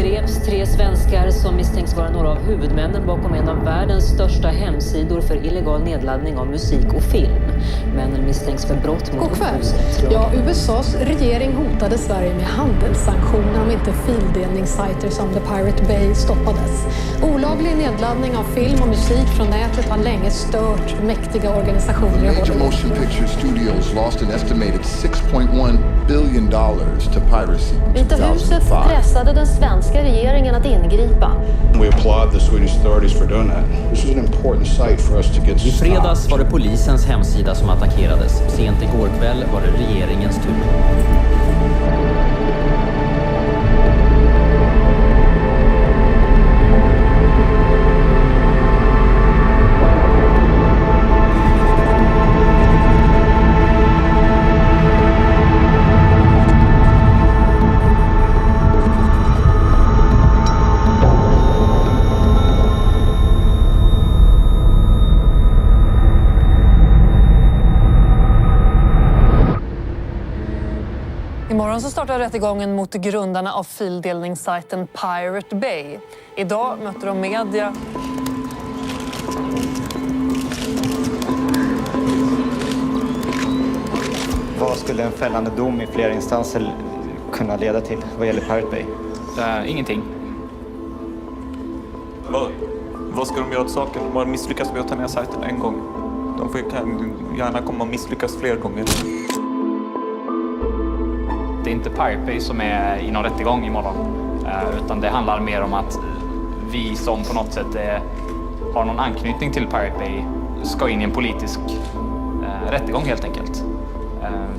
greps 3 svenskar som misstänks vara några av huvudmännen bakom en av världens största hemsidor för illegal nedladdning av musik och film. Männen misstänks för brott mot upphovsrättslagen. Ja, USAs regering hotade Sverige med handelssanktioner om inte fildelningssajter som The Pirate Bay stoppades. Olaglig nedladdning av film och musik från nätet har länge stört mäktiga organisationer i Major motion picture studios lost an estimated $6.1 billion to piracy. Vita huset pressade den svenska regeringen att ingripa. We applaud the Swedish authorities for doing that. This is an important site for us to get. I fredags var det polisens hemsida som attackerades. Sent igår kväll var det regeringens tur. Imorgon så startar rättegången mot grundarna av fildelningssajten Pirate Bay. Idag möter de media. Vad skulle en fällande dom i flera instanser kunna leda till vad gäller Pirate Bay? Ingenting. Vad ska de göra åt saken? De har misslyckats med att ta ner sajten en gång. De kan gärna komma att misslyckas fler gånger. Det är inte Pirate Bay som är i någon rättegång imorgon. Utan det handlar mer om att vi som på något sätt har någon anknytning till Pirate Bay ska in i en politisk rättegång helt enkelt.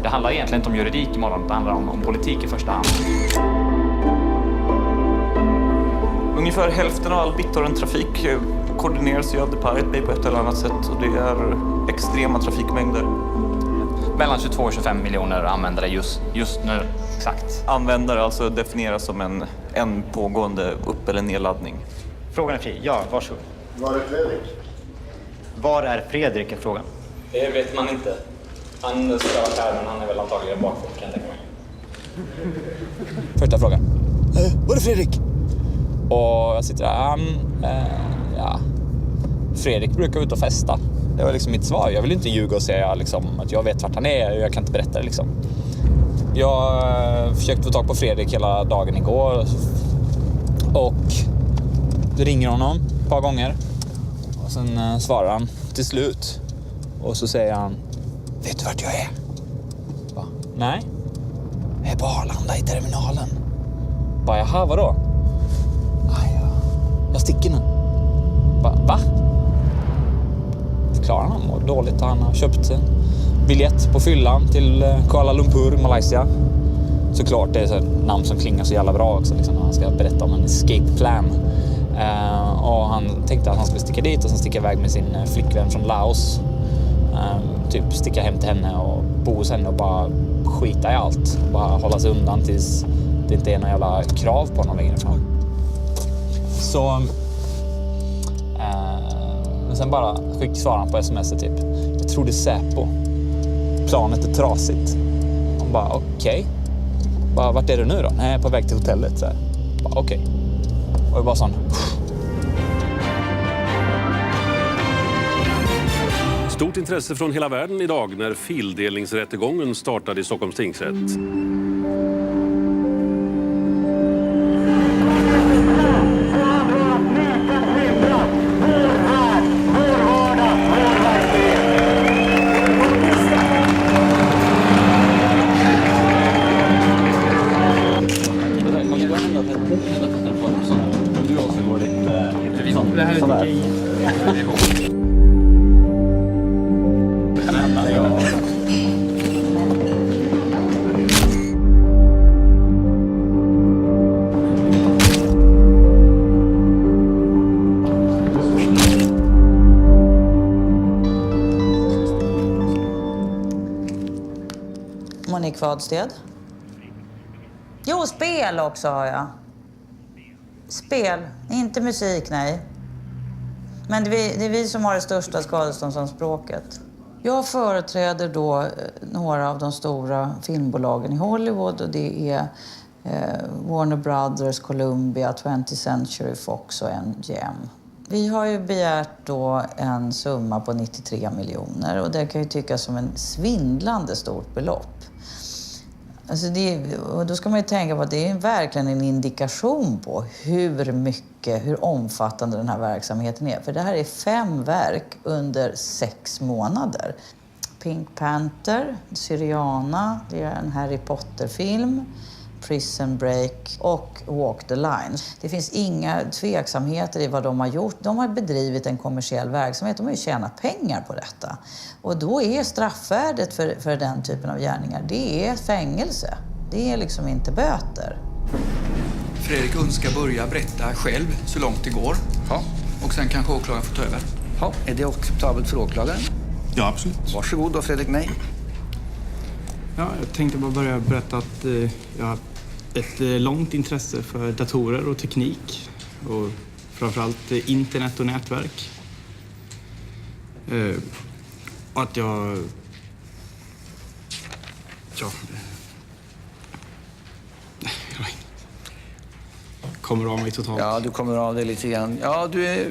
Det handlar egentligen inte om juridik imorgon, det handlar om politik i första hand. Ungefär hälften av all BitTorrent-trafik koordineras ju av The Pirate Bay på ett eller annat sätt. Och det är extrema trafikmängder. Mellan 22 och 25 miljoner användare just nu, exakt. Användare alltså definieras som en pågående upp- eller nedladdning. Frågan är fri. Ja, varsågod. Var är Fredrik? Var är Fredrik är frågan? Det vet man inte. Han ska vara här, men han är väl antagligen bakför, kan jag tänka mig. Första frågan. Var är Fredrik? Och jag sitter där. Ja. Fredrik brukar ut och festa. Det var liksom mitt svar. Jag vill inte ljuga och säga liksom, att jag vet vart han är. Jag kan inte berätta det liksom. Jag försökte få tag på Fredrik hela dagen igår. Och det ringer honom ett par gånger. Och sen svarar han till slut. Och så säger han: vet du vart jag är? Va? Nej. Jag är på Arlanda i terminalen. Bara, jaha, vadå? Jag sticker nu. Va? Förklarar han mår dåligt. Han har köpt en biljett på fyllan till Kuala Lumpur, Malaysia. Såklart, det är ett namn som klingar så jävla bra också. Liksom, han ska berätta om en escape plan. Och han tänkte att han skulle sticka dit och sen sticka iväg med sin flickvän från Laos. Typ sticka hem till henne och bo hos henne och bara skita i allt. Bara hålla sig undan tills det inte är några jävla krav på honom längre fram. Så men sen bara svarade han på sms typ: jag tror det är Säpo. Planet är trasigt. Han bara okej. Bara, vart är du nu då? Nej, jag är på väg till hotellet så här. Bara okej. Och jag bara sån. Stort intresse från hela världen idag när fildelningsrättegången startade i Stockholms tingsrätt. Monique Wadsted. Jo, spel också har jag. Spel, inte musik, nej. Men det är vi som har det största skadeståndsanspråket. Jag företräder då några av de stora filmbolagen i Hollywood och det är Warner Brothers, Columbia, 20th Century Fox och MGM. Vi har ju begärt då en summa på 93 miljoner och det kan ju tyckas som en svindlande stort belopp. Alltså och då ska man ju tänka på att det är verkligen en indikation på hur omfattande den här verksamheten är. För det här är 5 verk under 6 månader. Pink Panther, Syriana, det är en Harry Potter-film, Prison Break och Walk the Line. Det finns inga tveksamheter i vad de har gjort. De har bedrivit en kommersiell verksamhet. De har ju tjänat pengar på detta. Och då är straffvärdet för den typen av gärningar, det är fängelse. Det är liksom inte böter. Fredrik önskar börja berätta själv så långt det går. Ja. Och sen kanske åklagaren får ta över. Ja, är det acceptabelt för åklagaren? Ja, absolut. Varsågod då, Fredrik. Nej. Ja, jag tänkte bara börja berätta att jag har ett långt intresse för datorer och teknik. Och framförallt internet och nätverk. Och att jag... kommer av mig totalt. Ja, du kommer av dig lite grann. Ja, du är...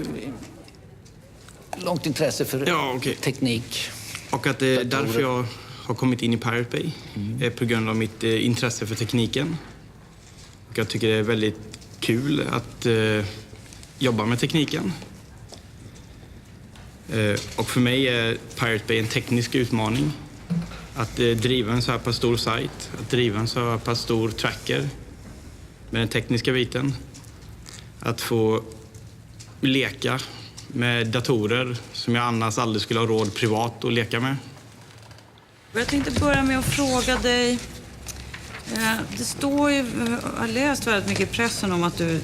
långt intresse för teknik. Och att det är därför jag har kommit in i Pirate Bay. Är på grund av mitt intresse för tekniken. Och jag tycker det är väldigt kul att jobba med tekniken. Och för mig är Pirate Bay en teknisk utmaning. Att driva en så här pass stor sajt, att driva en så här pass stor tracker med den tekniska biten. Att få leka med datorer som jag annars aldrig skulle ha råd privat att leka med. Jag tänkte börja med att fråga dig. Det står ju, jag har läst väldigt mycket i pressen om att du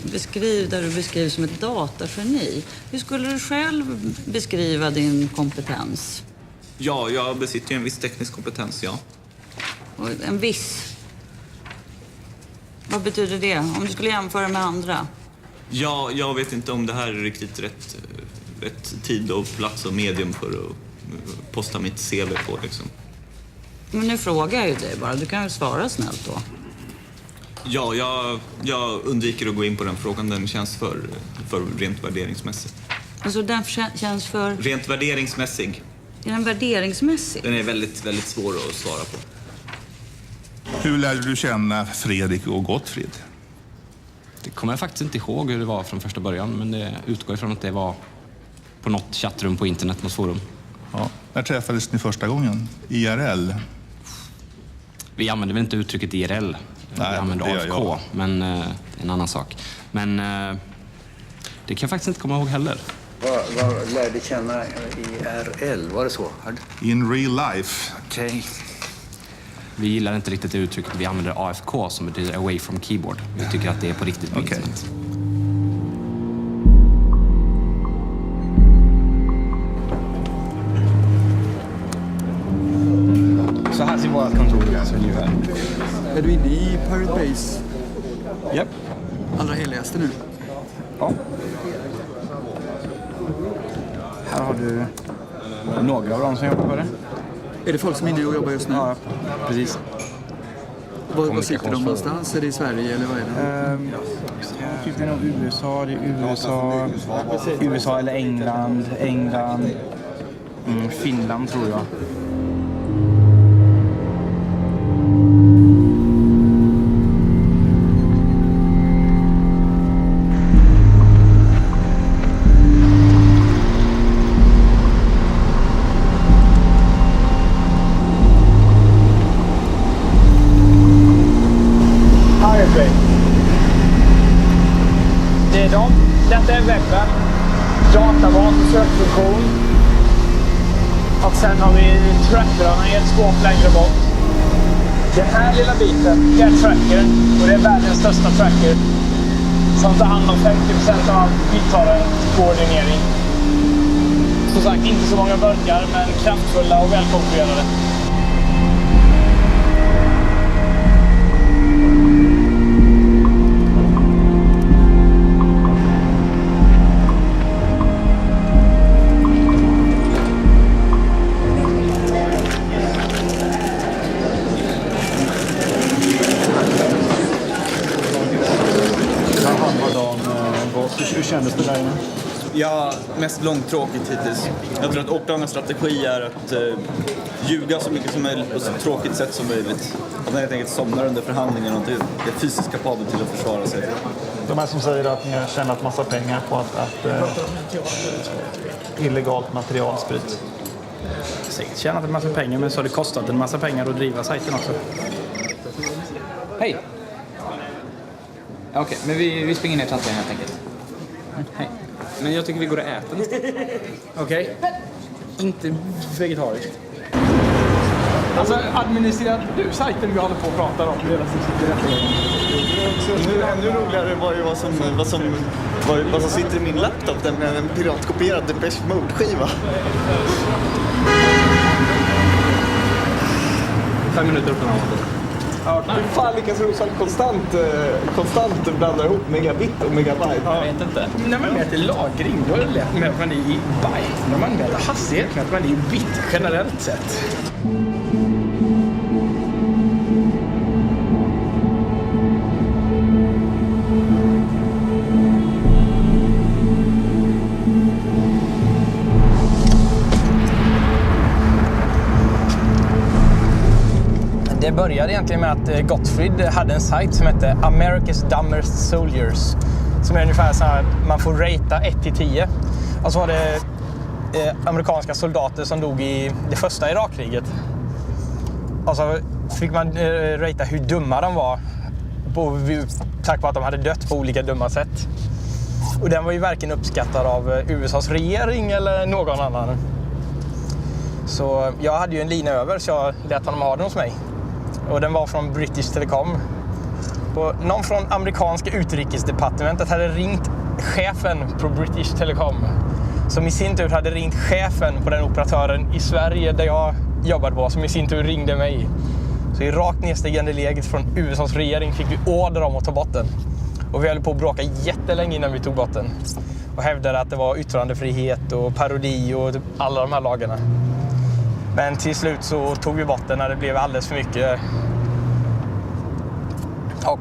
beskrivs som ett datageni. Hur skulle du själv beskriva din kompetens? Ja, jag besitter ju en viss teknisk kompetens, ja. Och en viss? Vad betyder det? Om du skulle jämföra med andra? Ja, jag vet inte om det här är riktigt rätt tid och plats och medium för att posta mitt CV på, liksom. Men nu frågar jag ju dig bara. Du kan ju svara snällt då. Ja, jag undviker att gå in på den frågan. Den känns för rent värderingsmässig. Alltså den känns för... Rent värderingsmässig. Är den värderingsmässig? Den är väldigt, väldigt svår att svara på. Hur lärde du känna Fredrik och Gottfrid? Det kommer jag faktiskt inte ihåg hur det var från första början. Men det utgår ifrån att det var på något chattrum på internet, något forum. Ja. När träffades ni första gången? IRL? Vi använder väl inte uttrycket IRL. Vi använder AFK, men en annan sak. Men det kan jag faktiskt inte komma ihåg heller. Vad lärde känna IRL? Var det så? In real life. Okej. Vi gillar inte riktigt det uttrycket. Vi använder AFK som betyder away from keyboard. Vi tycker att det är på riktigt på internet. Så här ser vårt kontor ut. Är du inne i Pirate Bays? Japp. Allra heligaste nu? Ja. Här har du några av dem som jobbar på det. Är det folk som är inne och jobbar just nu? Ja, precis. Var sitter de någonstans? Är det i Sverige eller vad är det? Typ det är nog USA. Det är USA eller England. Finland tror jag. Detta är webben, databas och sökfunktion. Och sen har vi trackerarna i ett skåp längre bort. Den här lilla biten är tracker och det är världens största tracker som tar hand om 50% av vidtagarkoordinering. Som sagt, inte så många burkar men kraftfulla och välkonkurrerade. kändes det där inne? Ja, mest långtråkigt hittills. Jag tror att åklagarens strategi är att ljuga så mycket som möjligt på så tråkigt sätt som möjligt. Att man helt enkelt somnar under förhandlingen och inte är fysiskt kapabel till att försvara sig. De här som säger att ni har tjänat massa pengar på att illegalt material sprids. Säkert tjänat en massa pengar, men så har det kostat en massa pengar att driva sajten också. Hej! Okej, men vi springer ner till hanteringen helt enkelt. Hej. Men jag tycker vi går och äter nästan. Okej. Inte vegetariskt. Alltså, administrerar du sajten vi håller på och pratar om? Ännu roligare var ju vad som sitter i min laptop, den med en piratkopierad Depeche Mode-skiva. 5 minuter upp den här året. Hur fan lyckas Rosvall konstant blanda ihop megabit och megabyte? Jag vet inte. När man mäter lagring, då är det lätt med att man är i byte. När man mäter hastighet, med att man är i bit generellt sett. Det började egentligen med att Gottfrid hade en sajt som hette America's Dumbest Soldiers. Som är ungefär så här, man får ratea 1-10. Och så var det amerikanska soldater som dog i det första Irakkriget. Och så fick man ratea hur dumma de var. Tack vare att de hade dött på olika dumma sätt. Och den var ju verkligen uppskattad av USAs regering eller någon annan. Så jag hade ju en lina över så jag lät honom ha den hos mig. Och den var från British Telecom. Och någon från amerikanska utrikesdepartementet hade ringt chefen på British Telecom. Som i sin tur hade ringt chefen på den operatören i Sverige där jag jobbade på. Som i sin tur ringde mig. Så i rakt nedstigande läget från USAs regering fick vi order om att ta bort den. Och vi höll på att bråka jättelänge innan vi tog bort den. Och hävdade att det var yttrandefrihet och parodi och alla de här lagarna. Men till slut så tog vi bort den när det blev alldeles för mycket. Och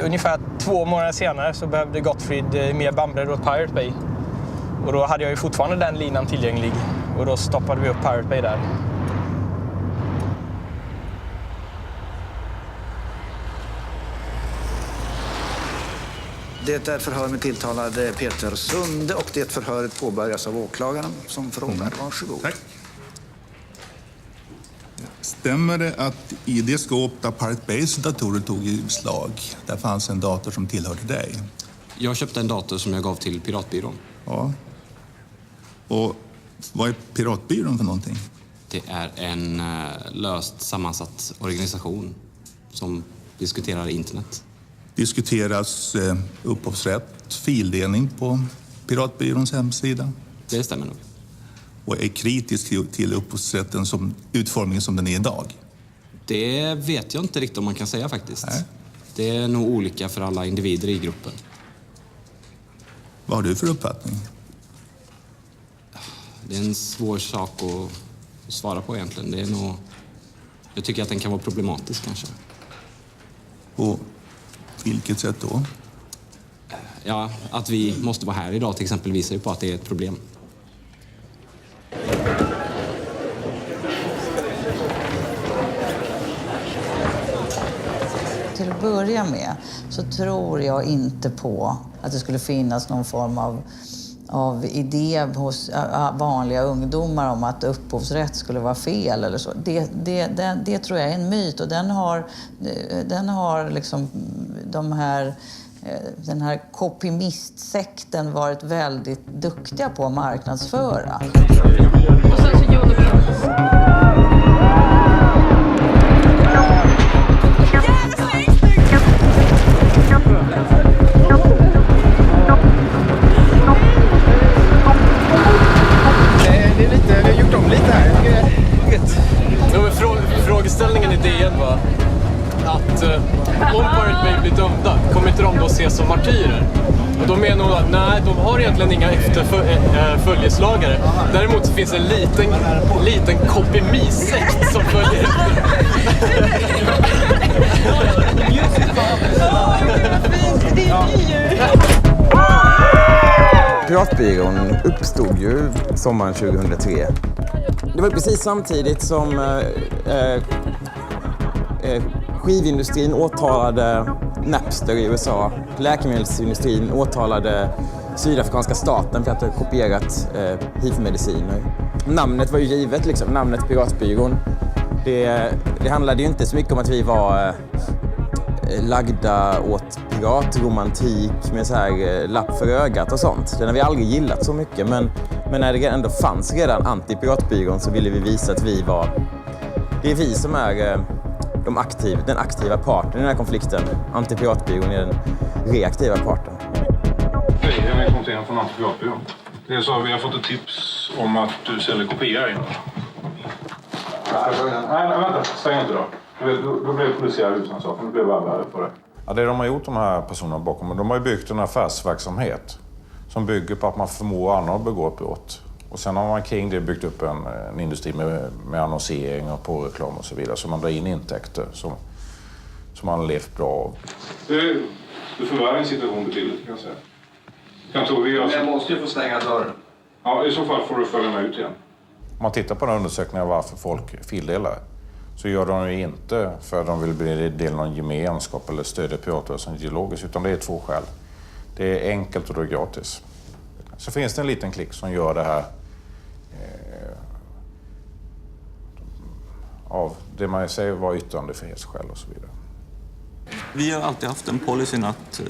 ungefär 2 månader senare så behövde Gottfrid mer bandbredd åt Pirate Bay. Och då hade jag ju fortfarande den linan tillgänglig. Och då stoppade vi upp Pirate Bay där. Det är ett förhör med tilltalad Peter Sunde och det förhöret påbörjas av åklagaren som frågar. Varsågod. Tack. Stämmer det att i det skåp där Pirate Bays datorer tog i slag, där fanns en dator som tillhörde dig? Jag köpte en dator som jag gav till Piratbyrån. Ja. Och vad är Piratbyrån för någonting? Det är en löst sammansatt organisation som diskuterar internet. Diskuteras upphovsrätt, fildelning på Piratbyråns hemsida? Det stämmer nog. Och är kritisk till upphovsrätten som utformningen som den är idag? Det vet jag inte riktigt om man kan säga faktiskt. Nej. Det är nog olika för alla individer i gruppen. Vad har du för uppfattning? Det är en svår sak att svara på egentligen. Det är nog... Jag tycker att den kan vara problematisk kanske. På vilket sätt då? Ja, att vi måste vara här idag till exempel visar ju på att det är ett problem. Till att börja med så tror jag inte på att det skulle finnas någon form av idé hos vanliga ungdomar om att upphovsrätt skulle vara fel eller så. Det tror jag är en myt och den har liksom den här kopimistsekten varit väldigt duktiga på att marknadsföra. Och sen så gjorde vi... Det är lite, vi har gjort om lite här. Ja, men frågeställningen i DN var att om Pirate Bay blir dömda, kommer inte de då ses som martyrer? Och då menar hon att nej, de har egentligen inga följeslagare. Däremot så finns en liten copy-me-sekt som följer efter. Piratbyrån uppstod ju sommaren 2003. Det var precis samtidigt som skivindustrin åtalade Napster i USA. Läkemedelsindustrin åtalade sydafrikanska staten för att ha kopierat HIV-mediciner. Namnet var ju givet, liksom. Namnet Piratbyrån. Det handlade ju inte så mycket om att vi var lagda åt piratromantik med så här lapp för ögat och sånt. Den har vi aldrig gillat så mycket, men när det ändå fanns redan anti-piratbyrån så ville vi visa att det är vi som är den aktiva parten i den här konflikten. Anti-piratbyrån är den reaktiva parten. Hej, jag är kommentaren från Anti-piratbyrån. Det är så att vi har fått ett tips om att du säljer kopior in. Nej, vänta. Stäng inte då. Då blir det polisiär husrannsakan. Det blir värre på det. Ja, det de har gjort, de här personerna bakom, de har ju byggt en affärsverksamhet som bygger på att man förmår andra att begå ett brott. Och sen har man kring det byggt upp en industri med annonsering och påreklam och så vidare. Så man drar in intäkter som man har levt bra av. Du förvärrar en situation betydligt, kan jag säga. Jag måste ju få stänga dörren. Ja, i så fall får du följa med ut igen. Om man tittar på den undersökningen varför folk fildelar så gör de ju inte för att de vill bli del av någon gemenskap eller stödja piratrörelsen ideologiskt, utan det är två skäl. Det är enkelt och det är gratis. Så finns det en liten klick som gör det här av det man säger var yttrandefrihetsskäl och så vidare. Vi har alltid haft en policyn att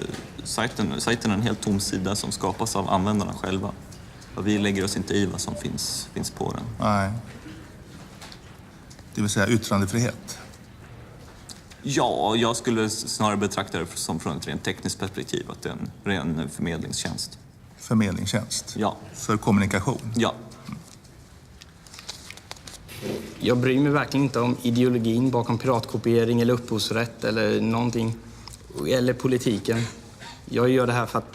sajten är en helt tom sida som skapas av användarna själva. Och vi lägger oss inte i vad som finns på den. Nej. Det vill säga yttrandefrihet? Ja, jag skulle snarare betrakta det som från ett rent tekniskt perspektiv, att det är en ren förmedlingstjänst. Förmedlingstjänst? Ja. För kommunikation? Ja. Jag bryr mig verkligen inte om ideologin bakom piratkopiering eller upphovsrätt eller någonting. Eller politiken. Jag gör det här för att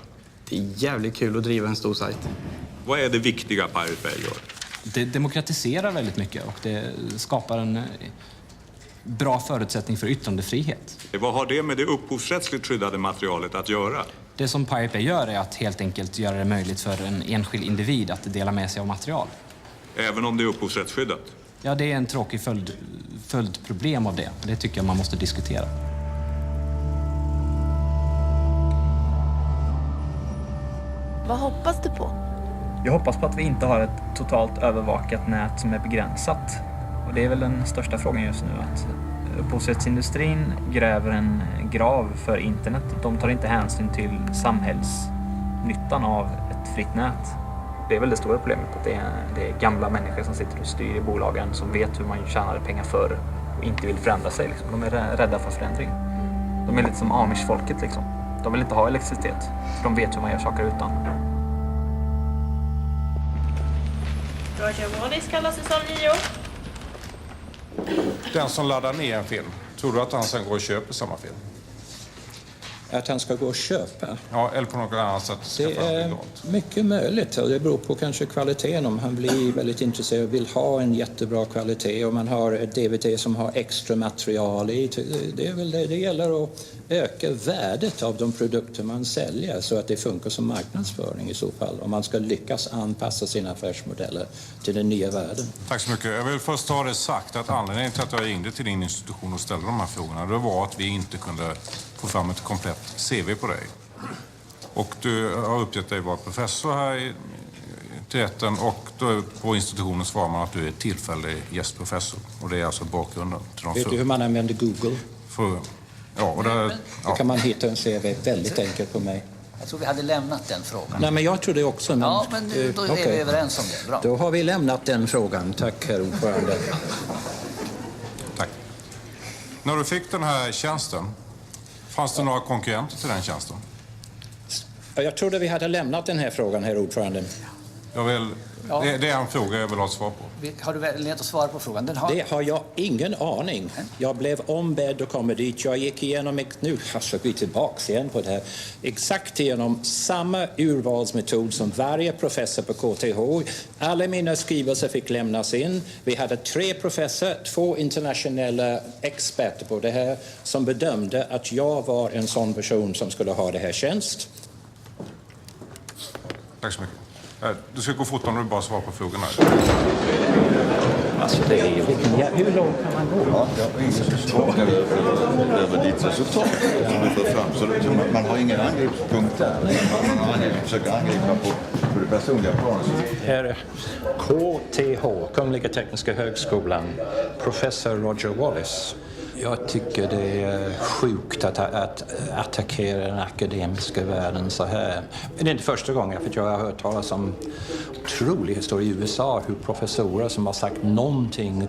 det är jävligt kul att driva en stor sajt. Vad är det viktiga Pirate Bay gör? Det demokratiserar väldigt mycket och det skapar en bra förutsättning för yttrandefrihet. Vad har det med det upphovsrättsligt skyddade materialet att göra? Det som Pirate Bay gör är att helt enkelt göra det möjligt för en enskild individ att dela med sig av material. Även om det är upphovsrättsskyddat? Ja, det är en tråkig följdproblem av det. Det tycker jag man måste diskutera. Vad hoppas du på? Jag hoppas på att vi inte har ett totalt övervakat nät som är begränsat. Och det är väl den största frågan just nu, att upphovsrättsindustrin gräver en grav för internet. De tar inte hänsyn till samhällsnyttan av ett fritt nät. Det är väl det stora problemet, att det är gamla människor som sitter och styr i bolagen som vet hur man tjänar pengar förr och inte vill förändra sig. Liksom. De är rädda för förändring. De är lite som Amish-folket. Liksom. De vill inte ha elektricitet, för de vet hur man gör saker utan. Roger Waters kallar säsong 9. Den som laddar ner en film, tror du att han sen går och köper samma film? Att han ska gå och köpa? Ja, eller på något annat sätt. Det är mycket möjligt. Och det beror på kanske kvaliteten. Om han blir väldigt intresserad och vill ha en jättebra kvalitet. Om man har ett DVD som har extra material i. Det är väl det. Det gäller att öka värdet av de produkter man säljer så att det funkar som marknadsföring i så fall. Om man ska lyckas anpassa sina affärsmodeller till den nya världen. Tack så mycket. Jag vill först ha det sagt att anledningen till att jag ringde till din institution och ställde de här frågorna, det var att vi inte kunde få fram ett komplett CV på dig. Och du har uppgett dig vara professor här till rätten, och då på institutionen svarar man att du är tillfällig gästprofessor. Och det är alltså bakgrunden till de. Vet du hur man använder Google? Då kan man hitta en CV väldigt enkelt på mig. Jag tror vi hade lämnat den frågan. Nej, men jag tror det också. Men, ja, men då är vi överens om det. Bra. Då har vi lämnat den frågan. Tack, herr ordförande. Tack. När du fick den här tjänsten, fanns det några konkurrenter till den tjänsten? Jag trodde vi hade lämnat den här frågan, herr ordförande. Det är en fråga jag vill ha ett svar på. Har du lätt att svara på frågan? Det har jag ingen aning. Jag blev ombedd att komma dit. Jag gick igenom, nu ska vi tillbaka igen på det här, exakt igenom samma urvalsmetod som varje professor på KTH. Alla mina skrivelser fick lämnas in. Vi hade 3 professorer, 2 internationella experter på det här som bedömde att jag var en sån person som skulle ha det här tjänst. Tack så mycket. Du ska gå fort om du bara svarar på frågorna. Alltså det är ju hur långt kan man gå? Ja, jag har ingen förslag över ditt resultat som du för fram. Så man har inga angreppspunkter. Man försöker angripa på det personliga planet. Här är KTH, Kungliga Tekniska Högskolan, professor Roger Wallace. Jag tycker det är sjukt att attackera den akademiska världen så här. Det är inte första gången, för jag har hört talas om otrolig historia i USA, hur professorer som har sagt någonting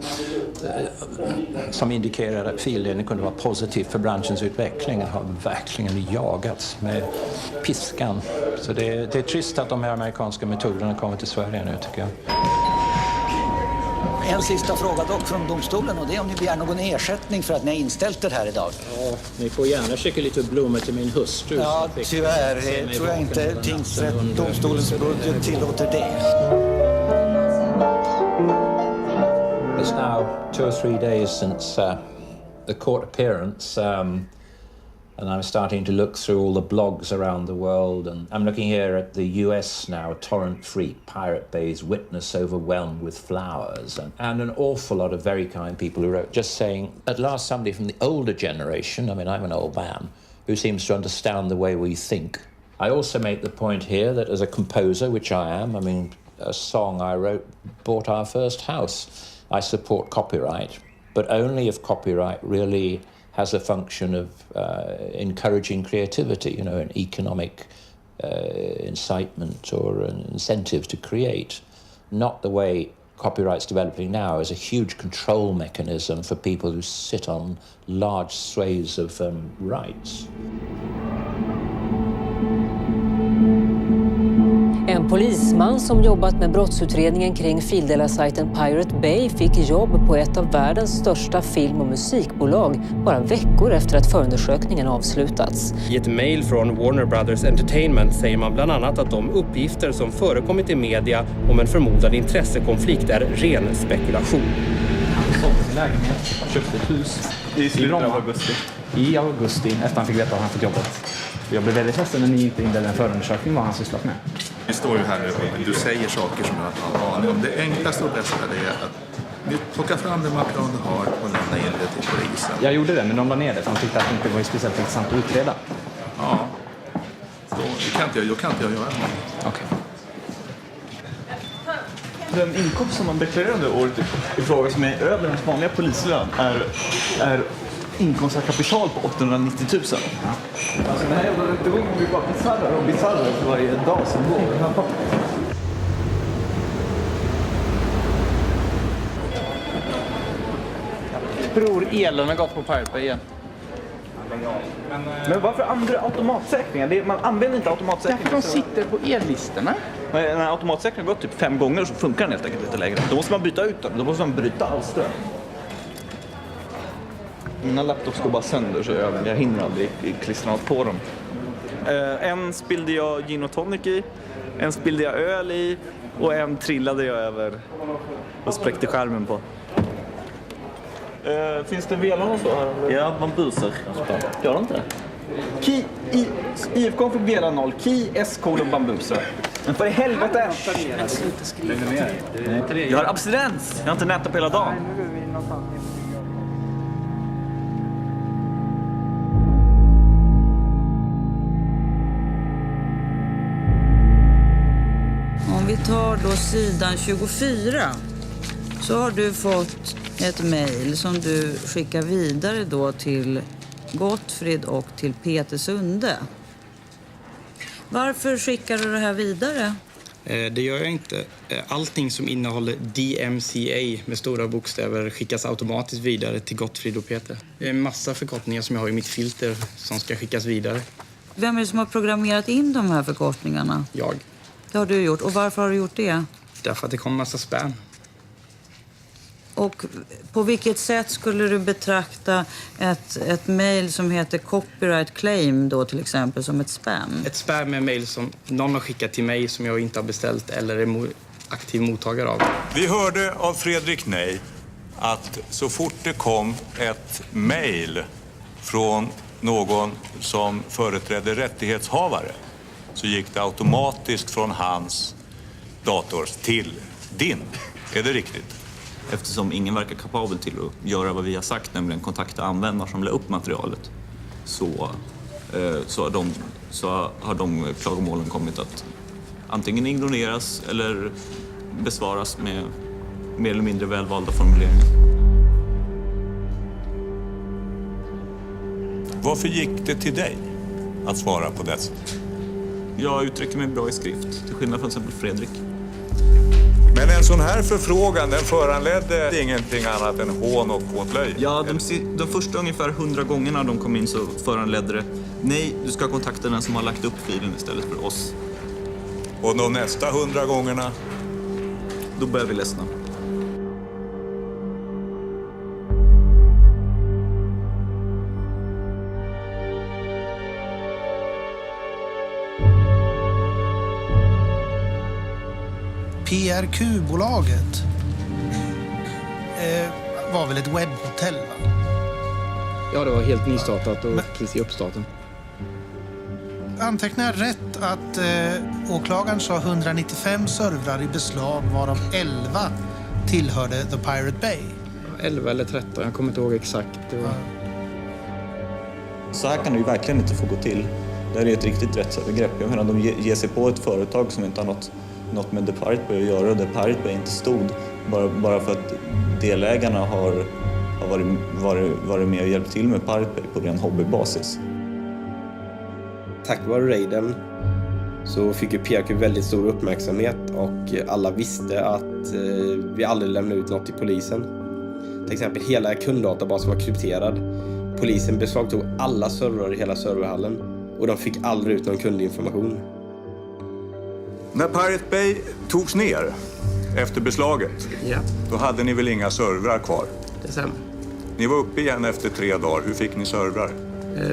som indikerar att fildelning kunde vara positivt för branschens utveckling har verkligen jagats med piskan. Så det är trist att de här amerikanska metoderna kommer till Sverige nu, tycker jag. En sista fråga dock från domstolen, och det är om ni begär någon ersättning för att ni har inställt det här idag. Ja, ni får gärna skicka lite blommor till min hustru. Ja, tyvärr tror jag inte domstolens budget tillåter det. It's now 2 or 3 days since the court appearance, and I'm starting to look through all the blogs around the world, and I'm looking here at the US now, Torrent Free, Pirate Bay's witness overwhelmed with flowers, and an awful lot of very kind people who wrote just saying, at last somebody from the older generation, I mean I'm an old man, who seems to understand the way we think. I also make the point here that as a composer, which I am, I mean a song I wrote bought our first house. I support copyright, but only if copyright really has a function of encouraging creativity, you know, an economic incitement or an incentive to create. Not the way copyright's developing now as a huge control mechanism for people who sit on large swathes of rights. En polisman som jobbat med brottsutredningen kring fildelarsajten Pirate Bay fick jobb på ett av världens största film- och musikbolag bara veckor efter att förundersökningen avslutats. I ett mejl från Warner Brothers Entertainment säger man bland annat att de uppgifter som förekommit i media om en förmodad intressekonflikt är ren spekulation. Han sålde sin lägenhet, köpte ett hus i slutet av augusti. I augusti, efter han fick veta att han fått jobbet. Jag blev väldigt ledsen när ni inte inledde en förundersökning vad han sysslat med. Vi står ju här nu och du säger saker som jag inte har aning om. Det enklaste och bästa är att ni plockar fram det material du har och lämnar in det till polisen. Jag gjorde det, men de la ner det för de tyckte att det inte var speciellt intressant att utreda. Ja, då kan inte jag göra något. Okej. Den inkomst som man deklarerade året i fråga som är över ens vanliga polislön är inkomst av kapital på 890 000. Ja. Alltså den här jävla rättegången blir bara bisarrare för varje dag som går. Tror elen har gått på Pirate Bay igen. Men varför andra automatsäkringar? Man använder inte automatsäkringar. Därför de sitter på ellistorna. När automatsäkringen har gått typ 5 gånger så funkar den helt enkelt lite längre. Då måste man byta ut den. Då måste man bryta all ström. Mina laptops går bara sönder så jag hinner aldrig klistra något på dem. En spillde jag gin och tonic i, en spillde jag öl i och en trillade jag över och spräckte skärmen på. Finns det velan och så här? Ja, man busar. Gör de inte det? Key, IFK fick vela 0, Key, S-kolon, bambusa. Men för i helvete! Jag har abstinens! Jag har inte nätat på hela dagen. Om vi tar då sidan 24 så har du fått ett mejl som du skickar vidare då till Gottfrid och till Peter Sunde. Varför skickar du det här vidare? Det gör jag inte. Allting som innehåller DMCA med stora bokstäver skickas automatiskt vidare till Gottfrid och Peter. Det är en massa förkortningar som jag har i mitt filter som ska skickas vidare. Vem är det som har programmerat in de här förkortningarna? Jag. Det har du gjort. Och varför har du gjort det? Därför att det kommer massa spam. Och på vilket sätt skulle du betrakta ett mejl som heter copyright claim då till exempel som ett spam? Ett spam är mejl som någon har skickat till mig som jag inte har beställt eller är aktiv mottagare av. Vi hörde av Fredrik Ney att så fort det kom ett mejl från någon som företrädde rättighetshavare så gick det automatiskt från hans dator till din. Är det riktigt? Eftersom ingen verkar kapabel till att göra vad vi har sagt, nämligen kontakta användare som la upp materialet, så har de klagomålen kommit att antingen ignoreras eller besvaras med mer eller mindre välvalda formuleringar. Varför gick det till dig att svara på dessa? Jag uttrycker mig bra i skrift, till skillnad från exempel Fredrik. Men en sån här förfrågan, den föranledde ingenting annat än hån och åtlöje? Ja, de första ungefär 100 gångerna de kom in så föranledde det: nej, du ska kontakta den som har lagt upp filen istället för oss. Och de nästa 100 gångerna? Då börjar vi ledsna. PRQ-bolaget var väl ett webbhotell, va? Ja, det var helt nystartat och precis i uppstarten. Antecknar jag rätt att åklagaren sa 195 servrar i beslag, varav 11 tillhörde The Pirate Bay? 11 eller 13, jag kommer inte ihåg exakt. Så här kan det ju verkligen inte få gå till. Det här är ett riktigt rättsövergrepp. Jag menar, de ger sig på ett företag som inte har något med The Pirate Bay att göra. The Pirate Bay inte stod bara för att delägarna har varit med och hjälpt till med Pirate Bay på ren hobbybasis. Tack vare raiden så fick ju PRQ väldigt stor uppmärksamhet och alla visste att vi aldrig lämnade ut något till polisen. Till exempel hela kunddatabasen var krypterad. Polisen beslagtog alla servrar i hela serverhallen och de fick aldrig ut någon kundinformation. När Pirate Bay togs ner efter beslaget, då hade ni väl inga servrar kvar? Det stämmer. Ni var uppe igen efter 3 dagar. Hur fick ni servrar?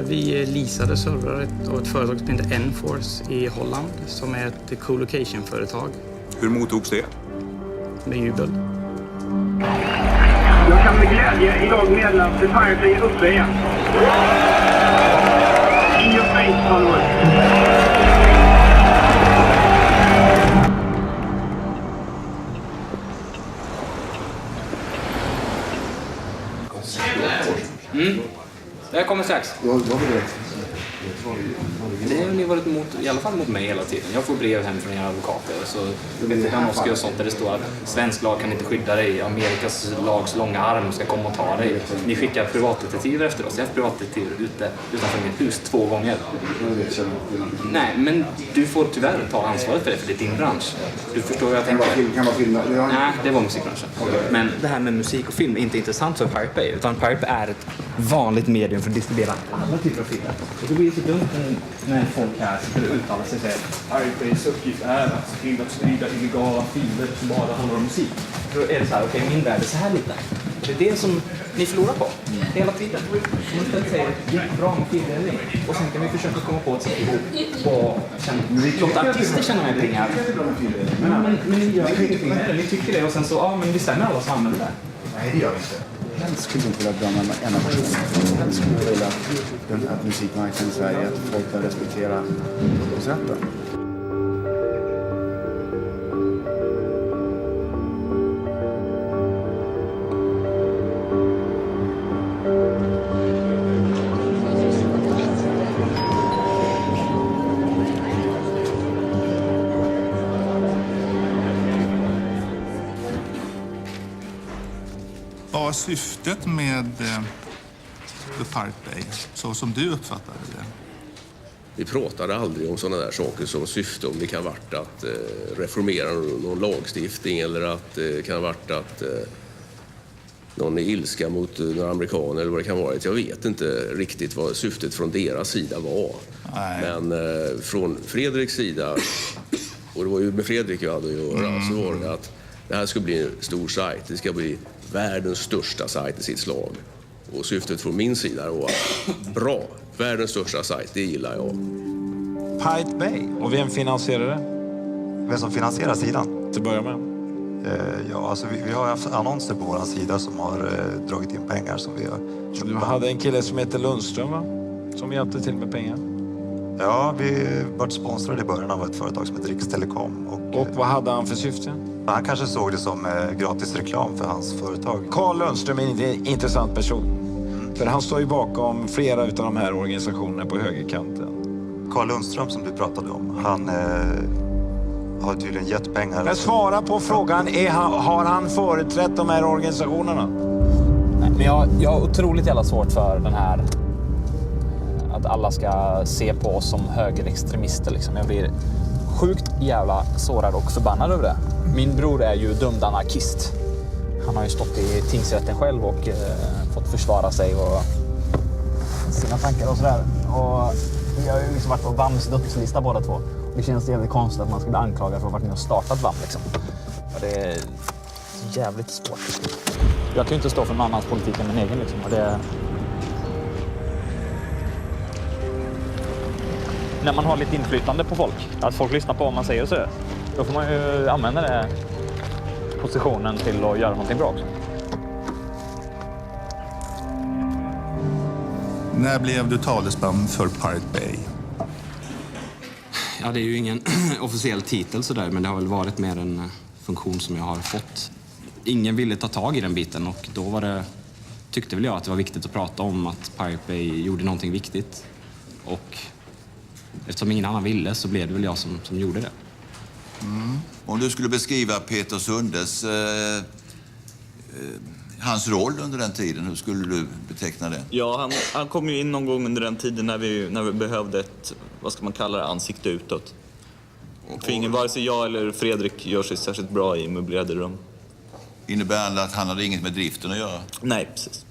Vi leasade servrar av ett företag som heter Enforce i Holland, som är ett co-location-företag. Hur mottogs det? Med jubel. Jag kan med glädje idag meddela att The Pirate Bay är uppe igen. In your face, followers. Det kommer strax. Det har ni varit i alla fall mot mig hela tiden. Jag får brev hem från era advokater. Så Danosky och sånt där det står att svensk lag kan inte skydda dig. Amerikas lags långa arm ska komma och ta dig. Ni skickar privatdetektiver efter oss. Jag har haft privatdetektiver utanför mitt hus 2 gånger. Nej, men du får tyvärr ta ansvaret för det, för det är din bransch. Du förstår vad jag tänker. Kan vara film? Nej, det var musikbranschen. Men det här med musik och film är inte intressant för Pirate Bay. Utan Pirate Bay är ett vanligt medium för att distribuera alla typer av filmer. Och det blir så dumt när folk här skulle uttala sig för Pirate Bays uppgift är att se till att sprida illegala filmer som bara handlar om musik. Då är det så här, okej, min värld är så här lite. Det är det som ni förlorar på hela tiden. Man istället säger bra med filmdelning och sen kan vi försöka komma på ett sätt ihop och låta artister känna med pengar. Men ni gör ingenting med det. Ni tycker det och sen så, men vi stämmer alla som använder det. Nej, det gör vi inte. Jag skulle inte vilja döma en av personerna. Jag skulle vilja att musikmarknaden i Sverige, att folk kan respektera upphovsrätten. Vad var syftet med The Pirate Bay, så som du uppfattade det? Vi pratade aldrig om sådana där saker som syfte, om det kan varit att reformera någon lagstiftning eller att det kan varit att någon är ilska mot några amerikaner eller vad det kan vara. Jag vet inte riktigt vad syftet från deras sida var. Nej. Men från Fredriks sida, och det var ju med Fredrik jag hade att göra, så var det att det här ska bli en stor sajt. Det ska bli världens största sajt i sitt slag. Och syftet från min sida var bra. Världens största sajt, det gillar jag. Pirate Bay. Och vem finansierar det? Vem som finansierar sidan? Till att börja med. Ja, alltså vi har haft annonser på vår sida som har dragit in pengar som vi har... Du hade en kille som heter Lundström, va? Som hjälpte till med pengar. Ja, vi varit sponsrade i början av ett företag som heter Rikstelekom. Och vad hade han för syfte? Han kanske såg det som gratis reklam för hans företag. Carl Lundström är en intressant person. För han står ju bakom flera av de här organisationerna på högerkanten. Carl Lundström som du pratade om, han har tydligen gett pengar. Men svara på frågan, har han företrätt de här organisationerna? Nej, men jag har otroligt jävla svårt för den här att alla ska se på oss som högerextremister liksom. Jag blir sjukt jävla sårad och förbannad över det. Min bror är ju dömd anarkist. Han har ju stått i tingsrätten själv och fått försvara sig och sina tankar och sådär. Och vi har ju liksom varit på VAMs dödslista båda två. Det känns jävligt konstigt att man ska bli anklagad för att ha varit med och startat VAM liksom. Och det är jävligt svårt. Jag kan ju inte stå för någon annans politik än min egen liksom. Och det... När man har lite inflytande på folk, att folk lyssnar på vad man säger och så, då får man ju använda den positionen till att göra någonting bra också. När blev du talesman för Pirate Bay? Ja, det är ju ingen officiell titel sådär, men det har väl varit mer en funktion som jag har fått. Ingen ville ta tag i den biten och då tyckte väl jag att det var viktigt att prata om att Pirate Bay gjorde någonting viktigt. Och eftersom ingen annan ville så blev det väl jag som gjorde det. Mm. Om du skulle beskriva Peter Sundes, hans roll under den tiden, hur skulle du beteckna det? Ja, han kom ju in någon gång under den tiden när vi behövde ett, vad ska man kalla det, ansikte utåt. För ingen, vare sig jag eller Fredrik gör sig särskilt bra i möblerade rum. Innebär det att han hade inget med driften att göra? Nej, precis.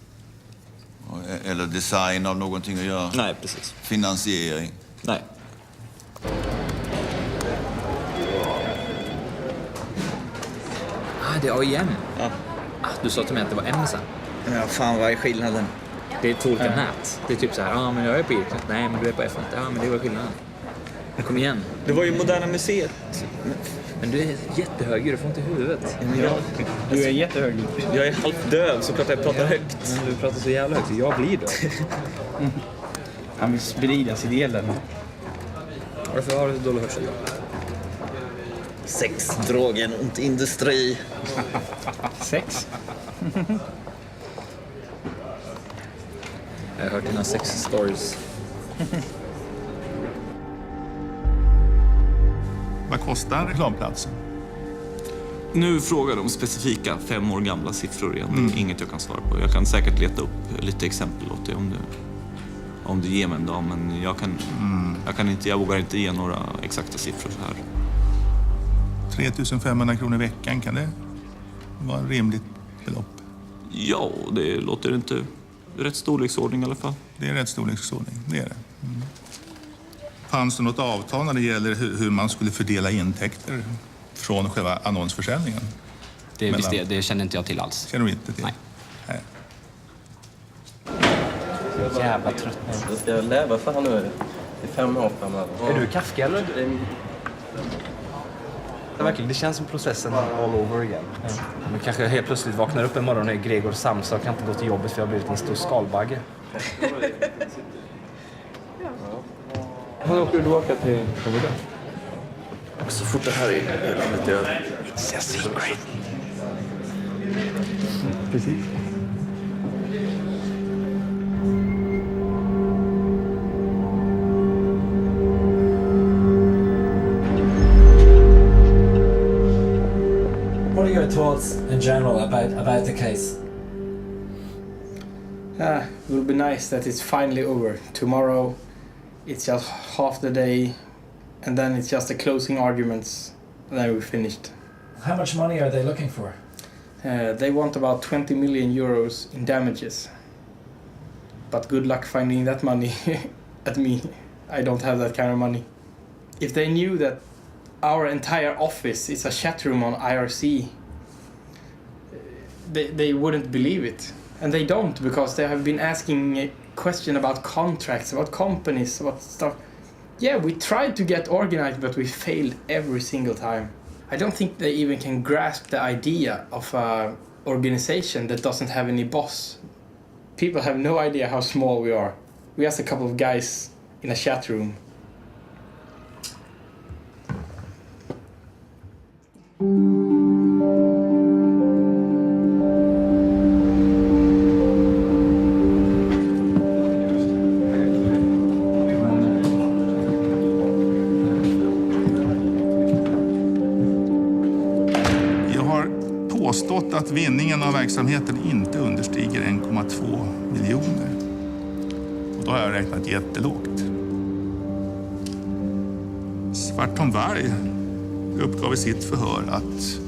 Eller design av någonting att göra? Nej, precis. Finansiering? Nej. Det är AIM. Ja. Du sa till mig att det var M sen. Ja, fan, vad är skillnaden? Det är två olika nät. Det är typ så här, men jag är på Irknet. Nej, men du är på F-net. Ja, men det var skillnaden. Kom igen. Det var ju Moderna Museet. Men du är jättehög, du får inte i huvudet. Du är jättehög. Jag är halvt döv, så klart jag pratar högt. Men du pratar så jävla högt, så jag blir döv. Han vill sprida sitt elände. Varför har du så dålig hörsel? Sex, drogen och industri. Sex? Jag har hört dina sex stories. Vad kostar reklamplatsen? Nu frågar de specifika 5 år gamla siffror igen. Inget jag kan svara på. Jag kan säkert leta upp lite exempel åt dig om du ger mig en dag. Men jag vågar inte ge några exakta siffror så här. 3 500 kronor i veckan, kan det vara ett rimligt belopp? Ja, det låter inte rätt storleksordning i alla fall. Det är rätt storleksordning, det är det. Fanns det något avtal när det gäller hur man skulle fördela intäkter från själva annonsförsäljningen? Det känner inte jag till alls. Känner du inte till? Nej. Jävla trött. Jag ska leva för nu. Det är 5 år framöver. Är du Kafka eller? Verkligen, det känns som processen all over again. Ja. Men kanske helt plötsligt vaknar upp en morgon och är Gregor Samsa och kan inte gå till jobbet för jag har blivit en stor skalbagge. Vad åker du tillbaka till Canada? Så fort det här är landet är... It's a secret. Precis. What are your thoughts in general about the case? It will be nice that it's finally over. Tomorrow it's just half the day and then it's just the closing arguments and then we're finished. How much money are they looking for? They want about 20 million euros in damages. But good luck finding that money at me. I don't have that kind of money. If they knew that our entire office is a chat room on IRC, they wouldn't believe it. And they don't, because they have been asking a question about contracts, about companies, about stuff. Yeah, we tried to get organized, but we failed every single time. I don't think they even can grasp the idea of an organization that doesn't have any boss. People have no idea how small we are. We're just a couple of guys in a chat room Påstått att vinningen av verksamheten inte understiger 1,2 miljoner. Och då har jag räknat jättelågt. Svartholm Varg uppgav i sitt förhör att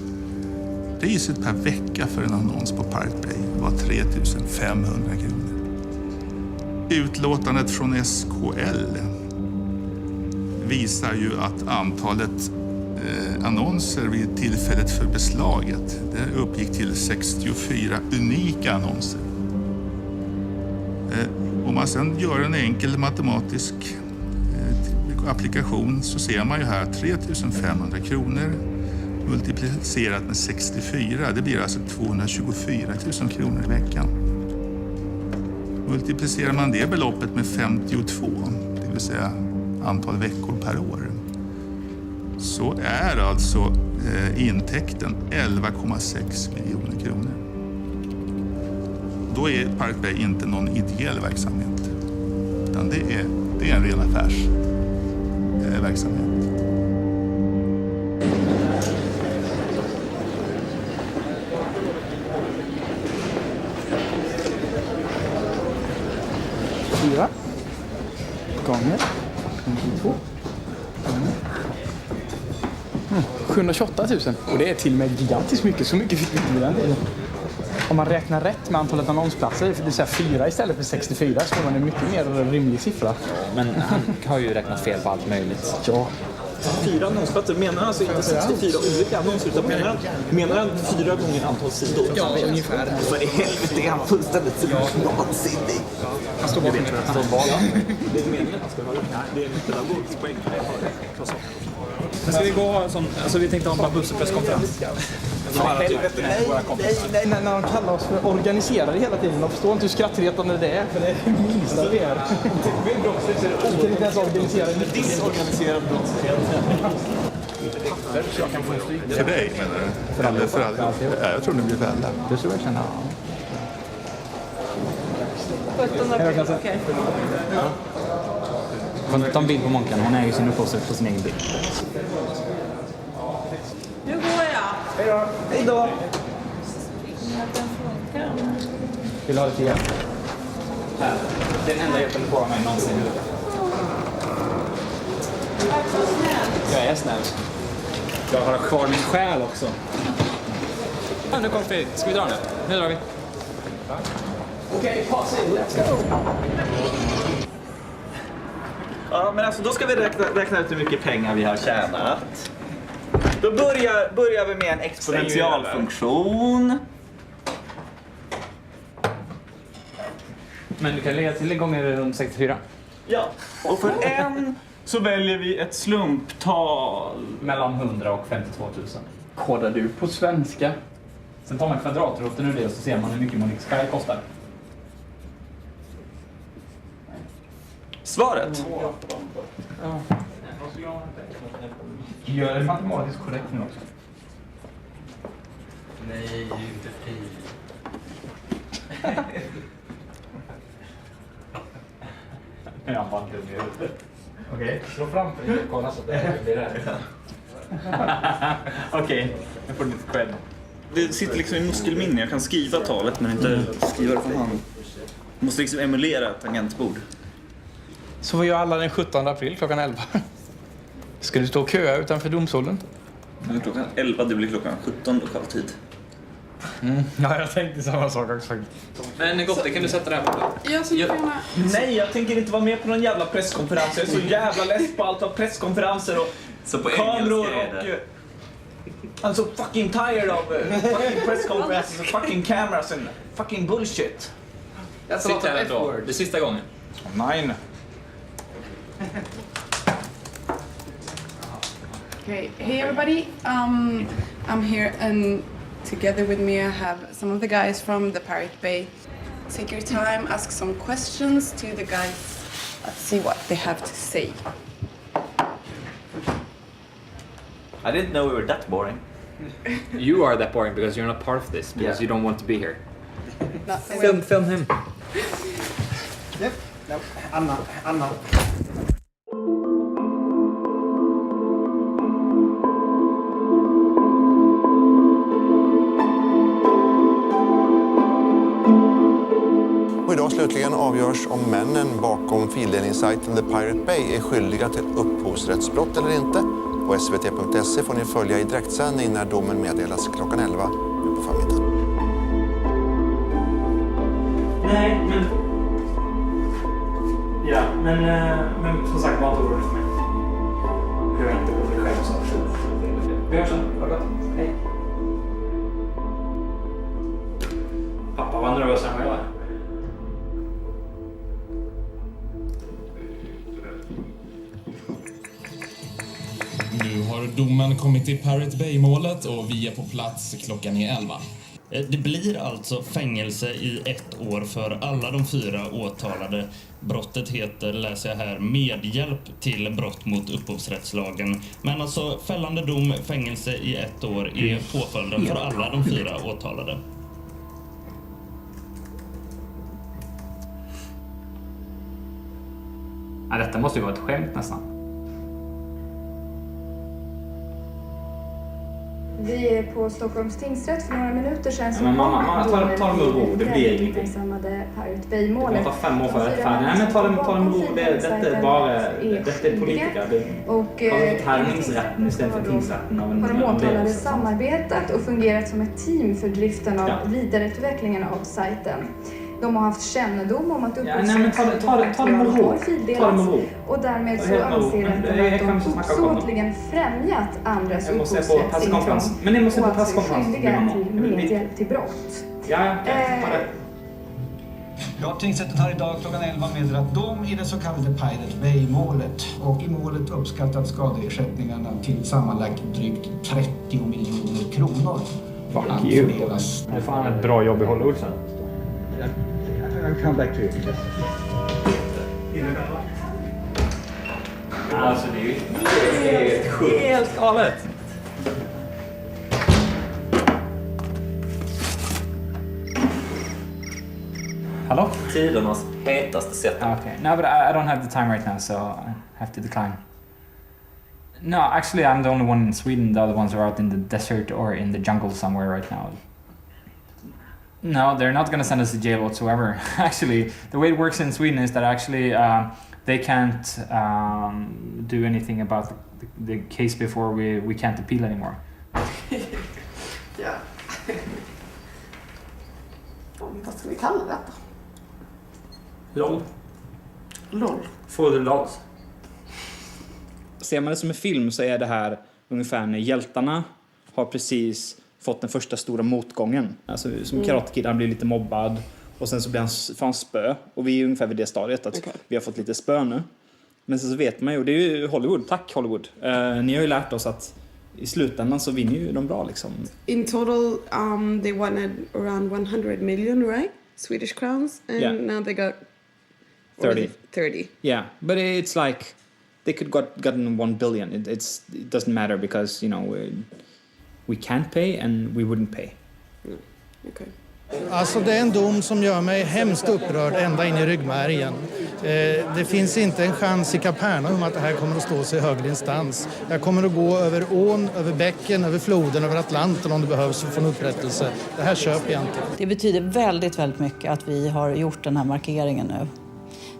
priset per vecka för en annons på Pirate Bay var 3 500 kronor. Utlåtandet från SKL visar ju att antalet annonser vid tillfället för beslaget det uppgick till 64 unika annonser. Om man sedan gör en enkel matematisk applikation så ser man ju här 3 500 kronor multiplicerat med 64. Det blir alltså 224 000 kronor i veckan. Multiplicerar man det beloppet med 52, det vill säga antal veckor per år, så är alltså intäkten 11,6 miljoner kronor. Då är Pirate Bay inte någon ideell verksamhet, utan det är en ren affärsverksamhet. Fyra gånger 52. 728 000. Och det är till och med gigantiskt mycket. Så mycket fick vi inte med den delen. Om man räknar rätt med antalet annonsplatser, det vill säga 4 istället för 64, så får man en mycket mer rimlig siffra. Men han har ju räknat fel på allt möjligt. Ja. 4 annonsplatser, menar han alltså inte 64 olika annonser, utan menar han 4 gånger antal sidor? Ja, ungefär. För i helvete är han fullständigt vansinnig. Han står bakom. Det är meningen att han ska höra. Det är en pedagogisk poäng för det. Men ska vi gå och ha en sån, alltså vi tänkte ha en Babusser-presskonferens. Nej, när de kallar oss för organiserade hela tiden. De förstår inte hur skrattretande det är, för det är det minsta vi är. Vi är brottslighet, så det är inte ens organiserade. Disorganiserad brottslighet. För dig menar du? Eller för alla? Ja, jag tror det blir fälla. Det tror jag känner. 17 april, okej. Kan du ta en bild på Månkan? Hon äger sin upphovsrätt på sin egen bild. Nu går jag. Hej då. Vill du ha lite hjälp? Här. Det är den enda hjälpen du får av mig någonsin. Jag är snäll. Jag har kvar min själ också. Ja, nu kommer vi. Ska vi dra nu? Nu drar vi. Okej, pass in. Let's go. Ja, men alltså då ska vi räkna ut hur mycket pengar vi har tjänat. Då börjar vi med en exponentialfunktion. Men du kan lägga till en gång runt 64. Ja, och för en så väljer vi ett slumptal. Mellan 100 och 52 000. Kodar du på svenska? Sen tar man kvadratroten ur det och så ser man hur mycket Monix Sky kostar. Svaret? Ja. Gör det matematiskt korrekt nu också. Nej, inte fri. Jag var inte dum i huvudet. Okej, slå framför dig och kolla så att det blir rätt. Okej, jag får lite cred. Det sitter liksom i muskelminne. Jag kan skriva talet men inte skriva det för hand. Jag måste liksom emulera ett tangentbord. Så vad gör alla den 17 april klockan 11? Ska du stå och köa utanför domstolen? Klockan 11, det blir klockan 17 lokal tid. Ja, jag tänkte samma sak också. Men Gotte, kan du sätta det här på? Nej, jag tänker inte vara med på någon jävla presskonferens. Jag är så jävla less på allt av presskonferenser och så på kameror och... I'm so fucking tired of fucking press conferences and fucking cameras and fucking bullshit. Sitt här då. Det är sista gången. Nej. Okay, hey everybody. I'm here and together with me I have some of the guys from the Pirate Bay. Take your time, ask some questions to the guys. Let's see what they have to say. I didn't know we were that boring. You are that boring because you're not part of this, because you don't want to be here. Film him. Yep. No, Anna. Och idag slutligen avgörs om männen bakom fildelningssajten The Pirate Bay är skyldiga till upphovsrättsbrott eller inte. På svt.se får ni följa i direktsändning när domen meddelas klockan 11 nu på förmiddagen. Nej, men... Ja, men som sagt, var inte orolig för mig. Hur jag inte kommer själv så. Vi hörs sen. Ha det gott. Hej. Pappa var nervös än vad jag är. Nu har domen kommit i Pirate Bay-målet och vi är på plats, klockan är 11. Det blir alltså fängelse i 1 år för alla de 4 åtalade. Brottet heter, läser jag här, medhjälp till brott mot upphovsrättslagen. Men alltså fällande dom, fängelse i 1 år är påföljden för alla de 4 åtalade. Ja, detta måste ju vara ett skämt nästan. Vi är på Stockholms tingsrätt för några minuter sedan. Men mamma, ta dem med ro, det blir ingenting. Pirate Bay-målet. Det tar 5 år för att färdig. Nej, men ta dem med ro, detta är politiker. Och härningsrätten istället för tingsrätten. Har de åtalade samarbetat och fungerat som ett team för driften av vidareutvecklingen av sajten. De har haft kännedom om att ta dem med ro. Och därmed så anser att de uppsåtligen främjat andras upphovsrättsintrång men ni måste och på presskonferens. skyldiga till medhjälp till brott. Ja. Tingsrätten har idag klockan 11 meddelat dom i det så kallade Pirate Bay-målet. Och i målet uppskattat skadeersättningarna till sammanlagt drygt 30 miljoner kronor. Fuck you. Du får ett bra jobb i Hollywood sen. I'll come back to you. Alltså det är ju helt galet. Hello? Tidernas hetaste sätt. Okay. No, but I don't have the time right now, so I have to decline. No, actually I'm the only one in Sweden. The other ones are out in the desert or in the jungle somewhere right now. No, they're not going to send us to jail whatsoever. Actually, the way it works in Sweden is that actually they can't do anything about the case before we can't appeal anymore. Ja. Vad ska vi kalla detta? LOL. LOL. For the lols. Ser man det som en film så är det här ungefär när hjältarna har precis fått den första stora motgången. Alltså som Karate Kid, han blir lite mobbad och sen så blir han spö. Och vi är ungefär vid det stadiet att vi har fått lite spö nu. Men sen så vet man ju, och det är ju Hollywood, tack Hollywood. Ni har ju lärt oss att i slutändan så vinner ju de bra liksom. In total they wanted around 100 million, right? Swedish crowns, and now they got 30. Yeah, but it's like they could gotten 1 billion. It doesn't matter because, you know, we can't pay and we wouldn't pay. Okay. Alltså det är en dom som gör mig hemskt upprörd ända in i ryggmärgen. Det finns inte en chans i Kapernaum att det här kommer att stå sig i högre instans. Jag kommer att gå över ån, över bäcken, över floden, över Atlanten om det behövs för att få en upprättelse. Det här köper jag inte. Det betyder väldigt, väldigt mycket att vi har gjort den här markeringen nu.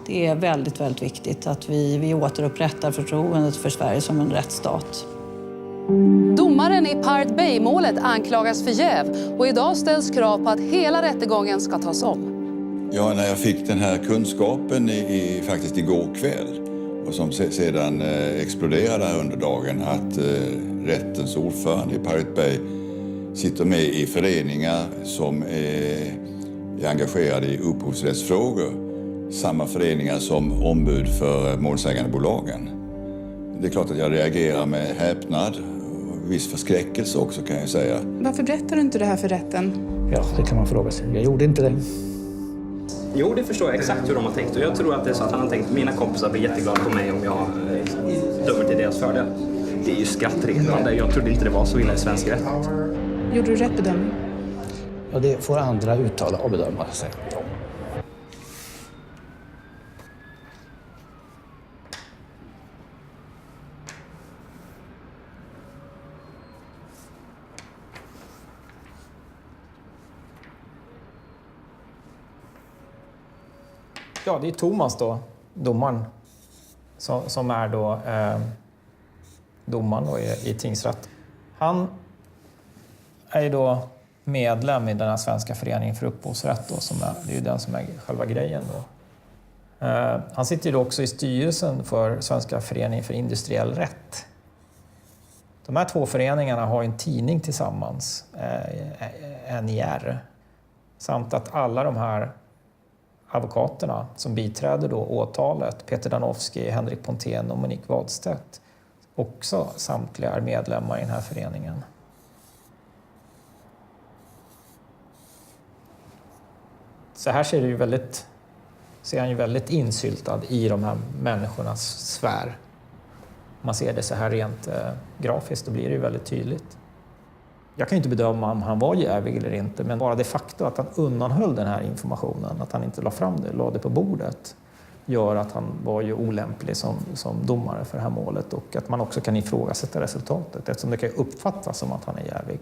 Det är väldigt, väldigt viktigt att vi återupprättar förtroendet för Sverige som en rättsstat. Domaren i Pirate Bay-målet anklagas för jäv och idag ställs krav på att hela rättegången ska tas om. Ja, när jag fick den här kunskapen faktiskt igår kväll och som sedan exploderade här under dagen att rättens ordförande i Pirate Bay sitter med i föreningar som är engagerade i upphovsrättsfrågor. Samma föreningar som ombud för målsägandebolagen. Det är klart att jag reagerar med häpnad och viss förskräckelse också kan jag säga. Varför berättar du inte det här för rätten? Ja, det kan man fråga sig. Jag gjorde inte det. Jo, det förstår jag exakt hur de har tänkt. Och jag tror att det är så att han har tänkt att mina kompisar blir jätteglada på mig om jag dömer till deras fördel. Det är ju skrattretande. Jag trodde inte det var så illa i svensk rätt. Gjorde du rätt bedömning? Ja, det får andra uttala och bedöma sig. Ja. Ja, det är Thomas då, domaren, som är då domaren då i tingsrätt. Han är ju då medlem i den här Svenska föreningen för upphovsrätt då, det är ju den som är själva grejen då. Han sitter ju då också i styrelsen för Svenska föreningen för industriell rätt. De här två föreningarna har en tidning tillsammans, NIR, samt att alla de här advokaterna som biträder då åtalet, Peter Danowski, Henrik Pontén och Monique Wadstedt, också samtliga är medlemmar i den här föreningen. Så här ser han ju väldigt insyltad i de här människornas sfär. Om man ser det så här rent grafiskt, då blir det ju väldigt tydligt. Jag kan ju inte bedöma om han var jävig eller inte, men bara det faktum att han undanhöll den här informationen, att han inte la fram det, la det på bordet, gör att han var ju olämplig som domare för det här målet, och att man också kan ifrågasätta resultatet eftersom det kan uppfattas som att han är jävig.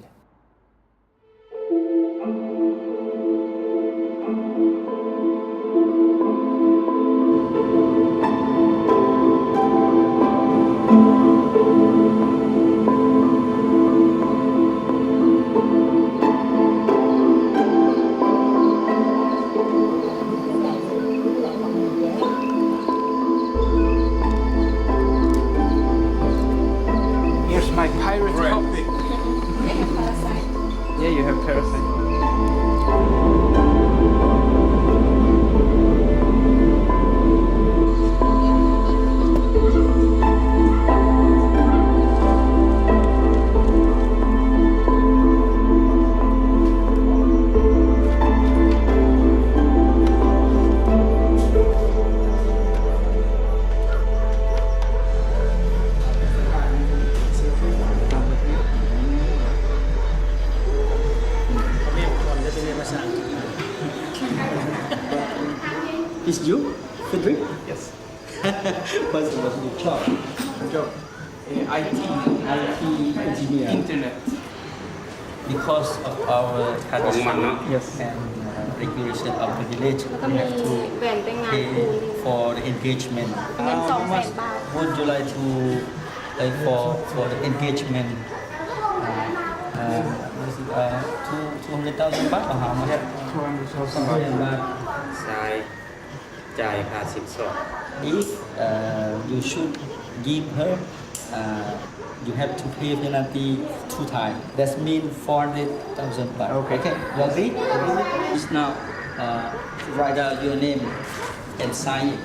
Is you, Fredrik? Yes. What's your job? Job? IT engineer. Internet. Because of our country and regulation of the village, we have to pay for the engagement. How much would you like to pay for the engagement? 200,000 baht or how much? 200,000 baht. If you should give her, you have to pay penalty 2 times. That means 400,000 baht. Okay. You agree? Just now, write down your name and sign it.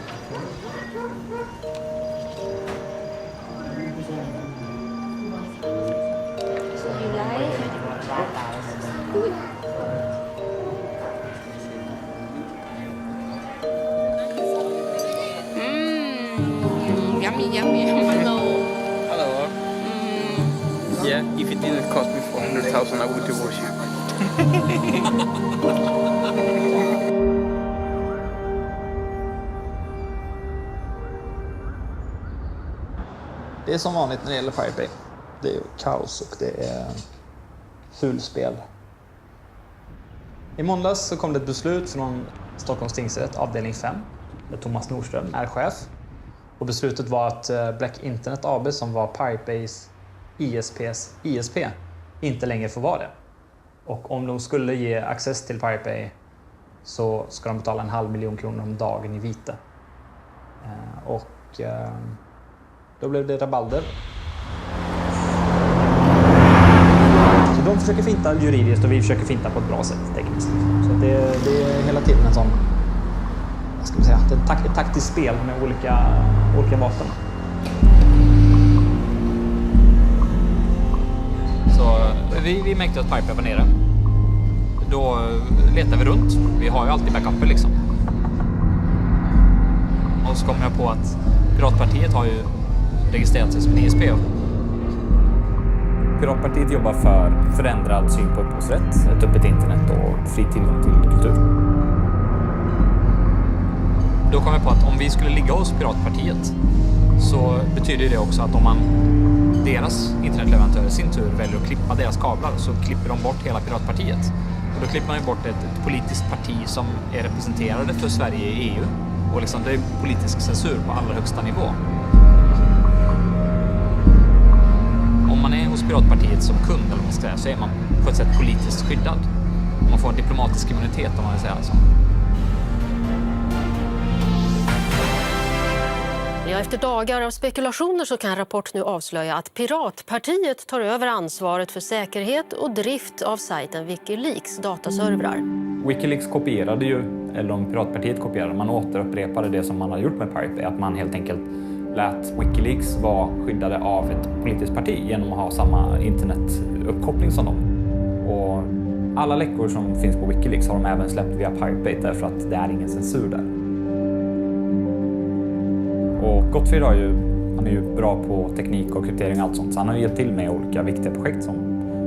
Yummy. Hello. Hello. Yeah, if it didn't cost me 400,000, I would divorce you. Det är som vanligt när det gäller Pirate Bay. Det är kaos och det är fulspel. I måndags så kom det ett beslut från Stockholms tingsrätt, avdelning 5, där Thomas Nordström är chef. Och beslutet var att Black Internet AB, som var Pirate Bays ISPs ISP, inte längre får vara det. Och om de skulle ge access till Pirate Bay så ska de betala 500 000 kronor om dagen i vite. Då blev det rabalder. Så de försöker finta juridiskt och vi försöker finta på ett bra sätt tekniskt. Så det är hela tiden en sån, vad ska man säga, ett taktiskt spel med olika vapen. Så vi märkte att Pirate Bay var nere. Då letar vi runt. Vi har ju alltid backuper liksom. Och så kom jag på att Piratpartiet har ju registrerat sig som en ISP. Piratpartiet jobbar för förändrad syn på upphovsrätt, ett öppet internet och fri tillgång till kultur. Då kom jag på att om vi skulle ligga hos Piratpartiet så betyder det också att om deras internetleverantörer i sin tur väljer att klippa deras kablar så klipper de bort hela Piratpartiet. Och då klipper man ju bort ett politiskt parti som är representerade för Sverige i EU. Och liksom det är politisk censur på allra högsta nivå. Om man är hos Piratpartiet som kund eller vad man ska säga, så är man på ett sätt politiskt skyddad. Man får en diplomatisk immunitet om man vill säga så. Ja, efter dagar av spekulationer så kan Rapport nu avslöja att Piratpartiet tar över ansvaret för säkerhet och drift av sajten Wikileaks dataservrar. Wikileaks kopierade ju, eller om Piratpartiet kopierade, man återupprepade det som man har gjort med Pirate Bay, att man helt enkelt lät Wikileaks vara skyddade av ett politiskt parti genom att ha samma internetuppkoppling som dem. Och alla läckor som finns på Wikileaks har de även släppt via Pirate Bay därför att det är ingen censur där. Och Gottfried han är ju bra på teknik och kryptering och allt sånt, så han har hjälpt till med olika viktiga projekt som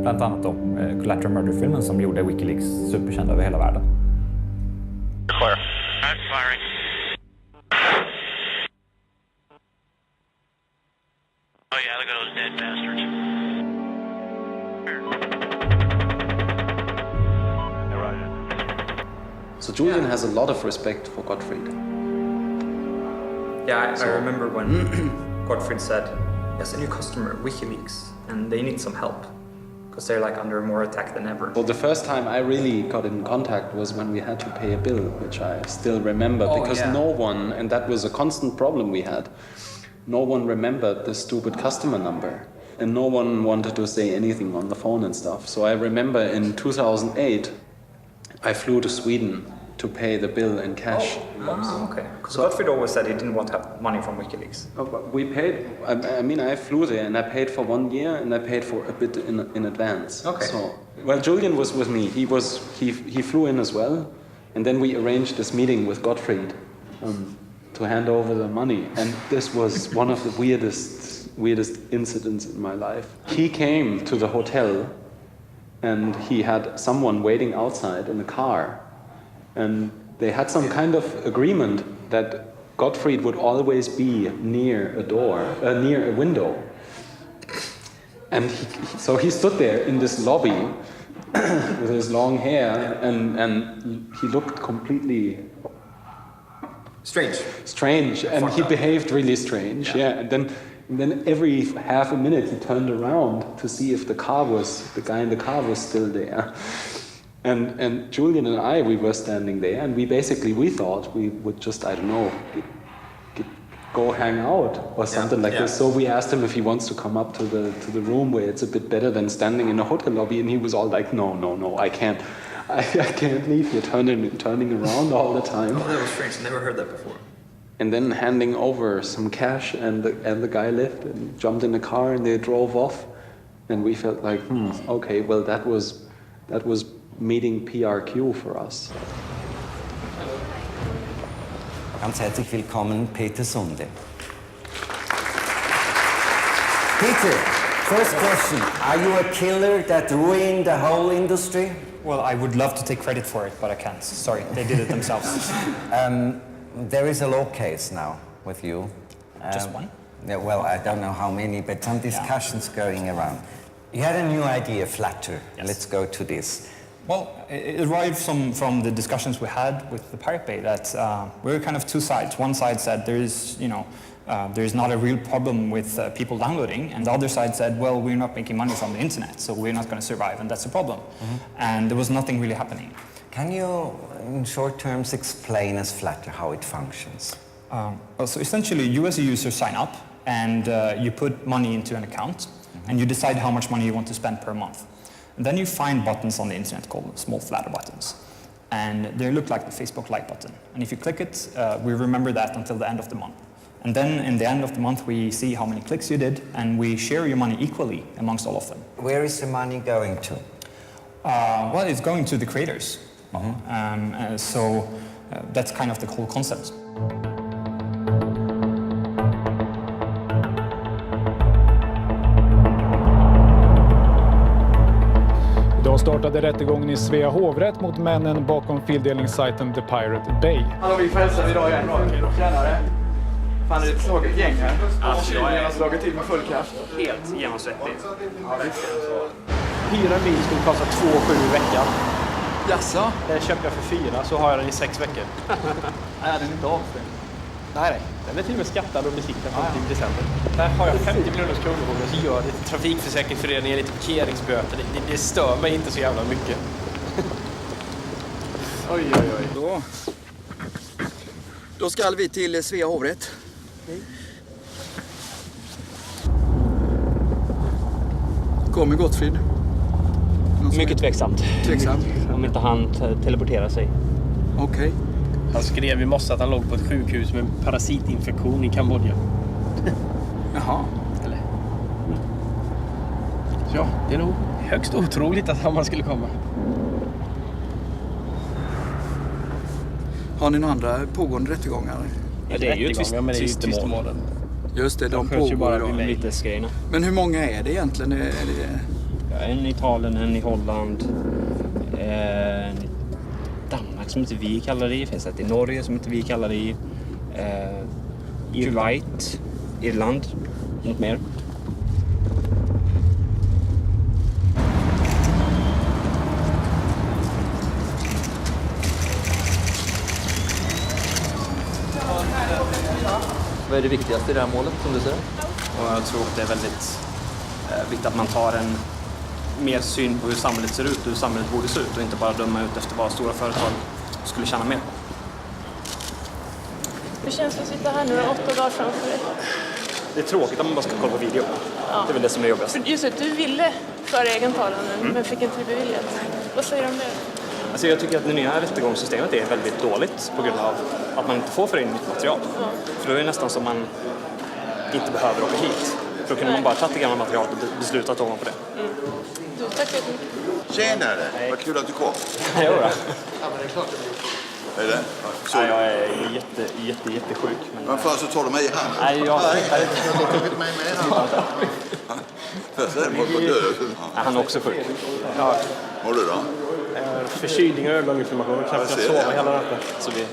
bland annat då Collateral Murder-filmen som gjorde Wikileaks superkänd över hela världen. Clear. I'm firing. Oh yeah, look at those dead bastards. So Julian has a lot of respect for Gottfried. Yeah, I remember when Gottfried said, "Yes, a new customer, WikiLeaks, and they need some help because they're like under more attack than ever." Well, the first time I really got in contact was when we had to pay a bill, which I still remember because no one, and that was a constant problem we had, no one remembered the stupid customer number. And no one wanted to say anything on the phone and stuff. So I remember in 2008, I flew to Sweden to pay the bill in cash. Oh, okay. So Gottfried always said he didn't want to have money from WikiLeaks. Oh, but we paid. I mean, I flew there and I paid for 1 year and I paid for a bit in advance. Okay. So, well, Julian was with me. He flew in as well, and then we arranged this meeting with Gottfried to hand over the money. And this was one of the weirdest incidents in my life. He came to the hotel, and he had someone waiting outside in a car. And they had some kind of agreement that Gottfried would always be near a door, near a window. And so he stood there in this lobby with his long hair, and he looked completely strange, and he behaved really strange. Yeah, and then every half a minute he turned around to see if the guy in the car was still there. And Julian and we were standing there, and we thought we would just, I don't know, go hang out or something like this. So we asked him if he wants to come up to the room where it's a bit better than standing in a hotel lobby, and he was all like, no, I can't leave here, turning around all the time. Oh, that was strange. Never heard that before. And then handing over some cash, and the guy left and jumped in the car, and they drove off, and we felt like, okay, well that was meeting PRQ for us. Ganz herzlich willkommen, Peter Sunde. Peter, first question. Are you a killer that ruined the whole industry? Well, I would love to take credit for it, but I can't. Sorry, they did it themselves. There is a law case now with you. Just one? Yeah, well, I don't know how many, but some discussions going around. You had a new idea, Flutter. Yes. Let's go to this. Well, it arrived from the discussions we had with the Pirate Bay that we were kind of two sides. One side said there is not a real problem with people downloading, and the other side said, well, we're not making money from the internet, so we're not going to survive, and that's a problem. Mm-hmm. And there was nothing really happening. Can you, in short terms, explain as Flutter how it functions? So essentially, you as a user sign up, and you put money into an account, and you decide how much money you want to spend per month. And then you find buttons on the internet called small Flutter buttons. And they look like the Facebook like button. And if you click it, we remember that until the end of the month. And then in the end of the month, we see how many clicks you did, and we share your money equally amongst all of them. Where is the money going to? Well, it's going to the creators. Mm-hmm. So that's kind of the whole concept. startade rättegången i Svea hovrätt mot männen bakom fildelningssajten The Pirate Bay. Hallå, vi frälsar idag igen då. Tjänare. Fan, är det ett slaget gäng här? Alltså, jag är slagit till med full kraft. helt genomsvettig. Ja, verkligen så. Hyra en bil skulle kosta 2,7 i veckan. Jaså? Den köpte jag för 4, så har jag den i 6 veckor. Nej, den är inte avstängd. Nej. Den är till och med skattad och besiktad i december. Där har jag 50 miljoner kronor och så gör lite trafikförsäkringsföreningen, lite parkeringsböter. Det stör mig inte så jävla mycket. Oj. Då ska vi till Svea hovrätt. Kommer Gottfrid? Mycket tveksamt. Tveksamt? Om inte han teleporterar sig. Okej. Han skrev i morse att han låg på ett sjukhus med parasitinfektion i Kambodja. Jaha. Eller? Ja, det är nog högst otroligt att han skulle komma. Har ni några andra pågående rättegångar? Ja, det är ju tvistemål. Just det, de pågår bara idag. Vitesgrejerna. Men hur många är det egentligen? Är det... Ja, en i Italien, en i Holland. En i Danmark som inte vi kallar det i. Finns ett i Norge som inte vi kallar det i. Kuwait, Irland, något mer. Vad är det viktigaste i det här målet som du ser? Och jag tror att det är väldigt viktigt att man tar en mer syn på hur samhället ser ut och hur samhället borde se ut och inte bara döma ut efter vad stora företag skulle tjäna mer. Hur känns det att sitta här nu 8 dagar framför dig? Det är tråkigt att man bara ska kolla på video. Ja. Det är väl det som är jobbigast. Just det, du ville föra egen talan men fick inte det beviljat. Vad säger du om det? Alltså jag tycker att det nya rättegångssystemet är väldigt dåligt på grund av att man inte får föra in nytt material. Ja. För då är det nästan som man inte behöver åka hit. För då kunde man bara ta det gamla materialet och beslutat ovanpå det. Du, tack så mycket. Tjenare! Vad kul att du kom. Jo då. Är det? Så jag är jättesjuk. Men fan så tar du mig i hand? Nej, jag har tagit mig med. Först är det mot död. Han är också sjuk. Ja. Mår du då? Förkylning och ögoninflammation och knappt kan sova hela natten. Så vi...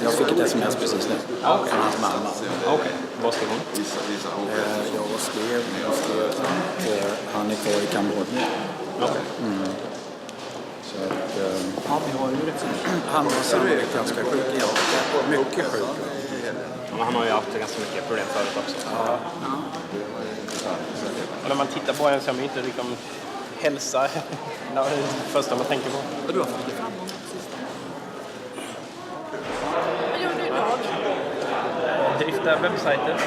Jag fick ett sms precis nu. Okay. Från hans mamma. Okej. Vad skrev hon? Jag skrev att han är kvar i Kambodja. Okej. Så att... vi har ju rätt så mycket. Han var sannolikt ganska sjuk egentligen. Mycket sjuk. Men han har ju haft ganska mycket problem förut också. Ja. Och när man tittar på en så är man inte liksom hälsa. Det är det första man tänker på. Och du har fått fram Vad gör du idag? Drifta webbsajter.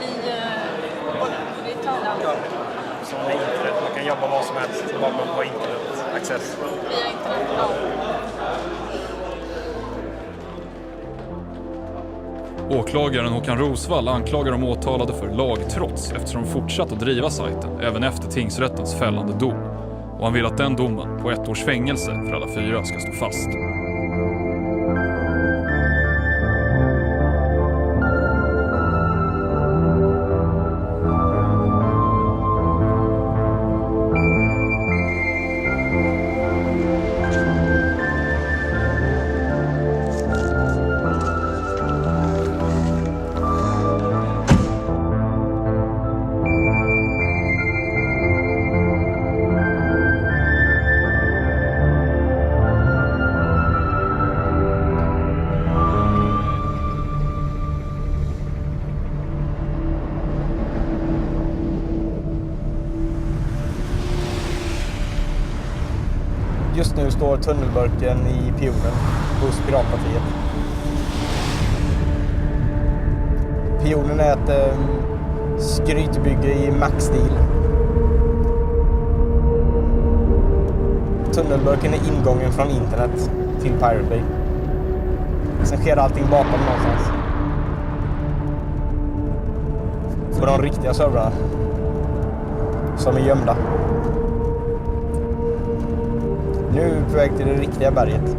I Italien? Ja. Som är internet. Man kan jobba vad som helst. Bara man har internet-access. Via internet, ja. Åklagaren Håkan Rosvall anklagar de åtalade för lagtrots eftersom de fortsatt att driva sajten även efter tingsrättens fällande dom. Och han vill att den domen på 1 års fängelse för alla 4 ska stå fast. Just nu står tunnelburken i pionen hos Piratpartiet. Pionen är ett skrytbygge i Max-stil. Tunnelburken är ingången från internet till Pirate Bay. Sen sker allting bakom någonstans. På de riktiga servrarna. Som är gömda. Nu är vi på väg till det riktiga berget.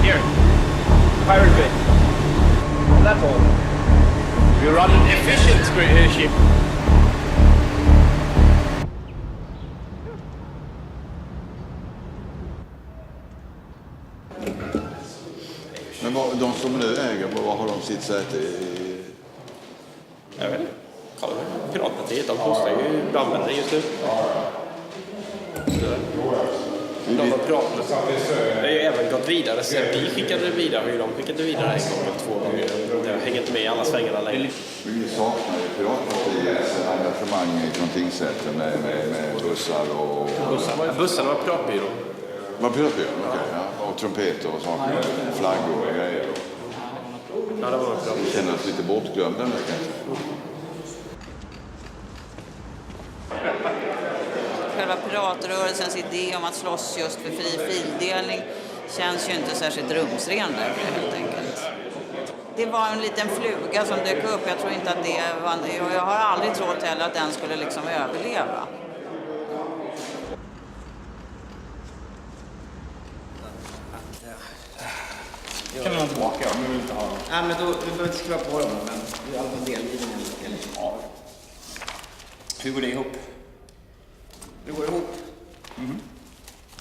Here, Pirate Bay. That's all. We run an efficient ship. Men de som nu äger, vad har de sitt säte i? Jag vet inte. Kolla med Piratpartiet, de kostar ju brandmännen just nu. De har pratat. Det har ju även gått vidare. Sen vi skickade det vidare, de skickade vidare en gång eller 2 gånger. Det hänger inte med i alla svängarna längre. Vi saknar ju Piratpartiets engagemang från tingsrätten med bussar och... Bussarna var piratbyrå. Vad piratbyrå? Okej, ja. Och trumpeter och saker, flaggor och grejer. Ja, det var piratbyrå. Vi känner oss lite bortglömda nu kanske. Själva piratrörelsens idé om att slåss just för fri fildelning känns ju inte särskilt rumsren därför helt enkelt. Det var en liten fluga som dök upp. Jag tror inte att det var... Jag har aldrig trott heller att den skulle liksom överleva. Kan man tillbaka om vi inte har dem? Nej, men då vi behöver inte skriva på dem, men i alla fall delgiven eller ja. Hur går det ihop? Det går ihop.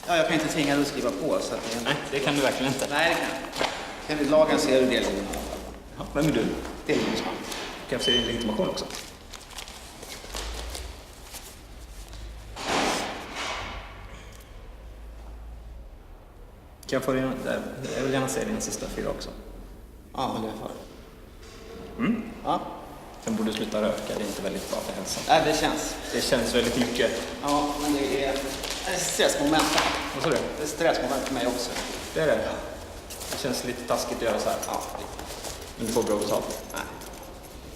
Ja, jag kan inte tvinga dig att skriva på. Så att nej, det kan du verkligen inte. Nej, det kan jag. Enligt lagen ser du delgiven i alla fall. Ja, vem är du? Delgivningsman. Kan jag få se din legitimation också? Kan jag få din... Jag vill gärna se din sista 4 också. Ja, men det är för. Ja. Sen borde du sluta röka, det är inte väldigt bra för hälsan. Nej, det känns väldigt mycket. Ja, men det är ett stressmoment. Vad sa du? Det är ett stressmoment för mig också. Det är det? Ja. Det känns lite taskigt att göra så här. Ja, men du får bra betalt? Nej.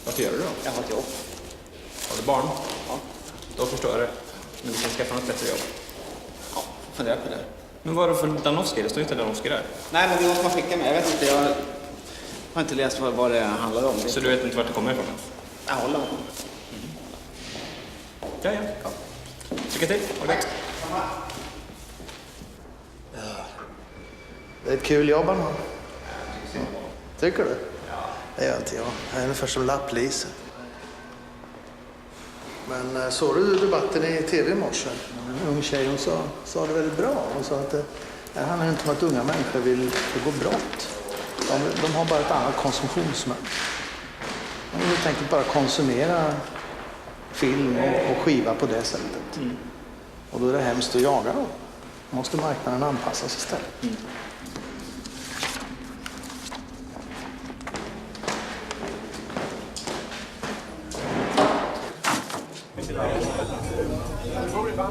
Varför gör du då? Jag har ett jobb. Har du barn? Ja. Då förstår jag det. Men du ska skaffa något bättre jobb. Ja, fundera på det. Men vad är det för Danovski? Det står inte Danovski där. Nej, men det måste man skicka med. Jag vet inte, jag har inte läst vad det handlar om. Så du vet inte vart det kommer ifrån? Jag håller med. Ja. Lycka till. Ha det. Det är ett kul jobb, man. Tycker du? Ja. Det gör inte jag. Jag är ungefär som lapplis. Men såg du debatten i tv i morse? En ung tjej, hon sa det väldigt bra. Hon sa att det handlar inte om att unga människor vill begå brott. De har bara ett annat konsumtionsmönster. De vill helt enkelt bara konsumera film och skiva på det sättet. Och då är det hemskt att jaga dem. Då måste marknaden anpassas istället.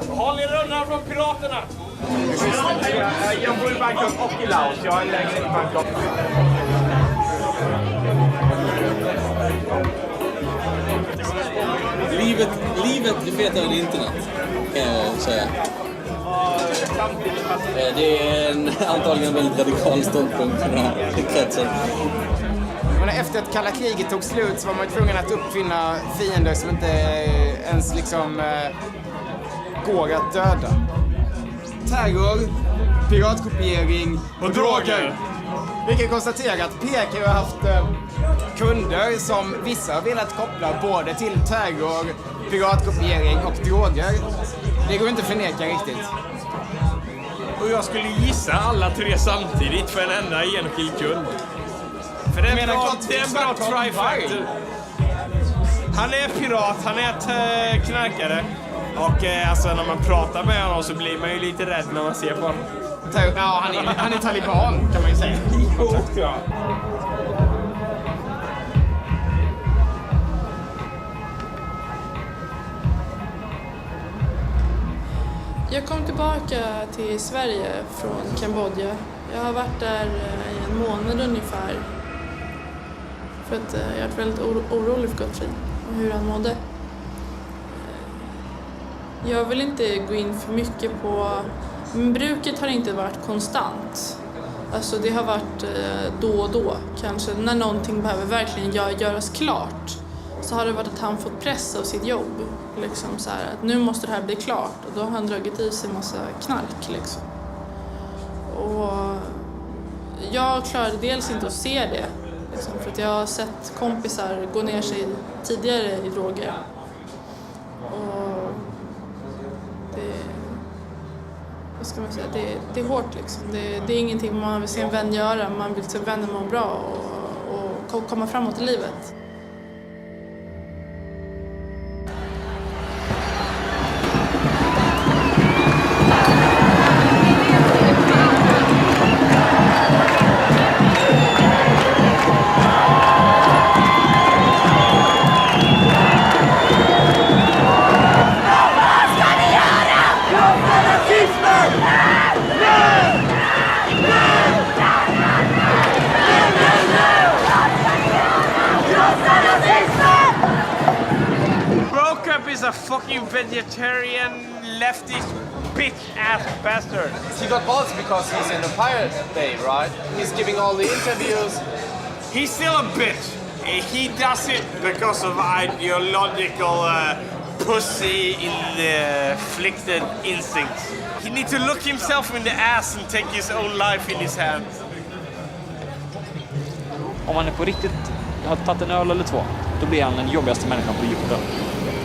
Håll er undan från piraterna! Jag bor i Bangkok och i Laos. Jag har en lägenhet i Bangkok. Livet är fetare än internet, kan jag säga. Det är antagligen en väldigt radikal ståndpunkt för den här kretsen. Men efter att kalla kriget tog slut så var man tvungen att uppfinna fiender som inte ens liksom går att döda. Terror, piratkopiering och droger. Vi kan konstatera att PK har haft kunder som vissa har velat koppla både till terror, piratkopiering och droger. Det går inte att förneka riktigt. Och jag skulle gissa alla 3 samtidigt för en enda enskild kund. För det är en bra trifactor. Han är pirat, han är knarkare. Och alltså när man pratar med honom så blir man ju lite rädd när man ser på honom. Ja, han är taliban kan man ju säga. Ja. Jag kom tillbaka till Sverige från Kambodja. Jag har varit där i en månad ungefär. För att jag är väldigt orolig för Gottfrid och hur han mådde. Jag vill inte gå in för mycket på... Men bruket har inte varit konstant. Alltså det har varit då och då. Kanske när någonting behöver verkligen göras klart. Så har det varit att han fått press av sitt jobb. Liksom så här, att nu måste det här bli klart. Och då har han dragit i sig en massa knark liksom. Och jag klarade dels inte att se det. Liksom, för att jag har sett kompisar gå ner sig tidigare i droger. Och vad ska man säga, det är hårt liksom. Det är ingenting man vill se en vän göra. Man vill se vännen må bra och komma framåt i livet. Is a fucking vegetarian leftist bitch ass bastard. He got balls because he's in the Pirate Bay, right? He's giving all the interviews. He's still a bitch. He does it because of ideological pussy inflicted instincts. He needs to look himself in the ass and take his own life in his hands. Om han är på riktigt har tagit en öl eller två, då blir han den jobbigaste människan på jorden.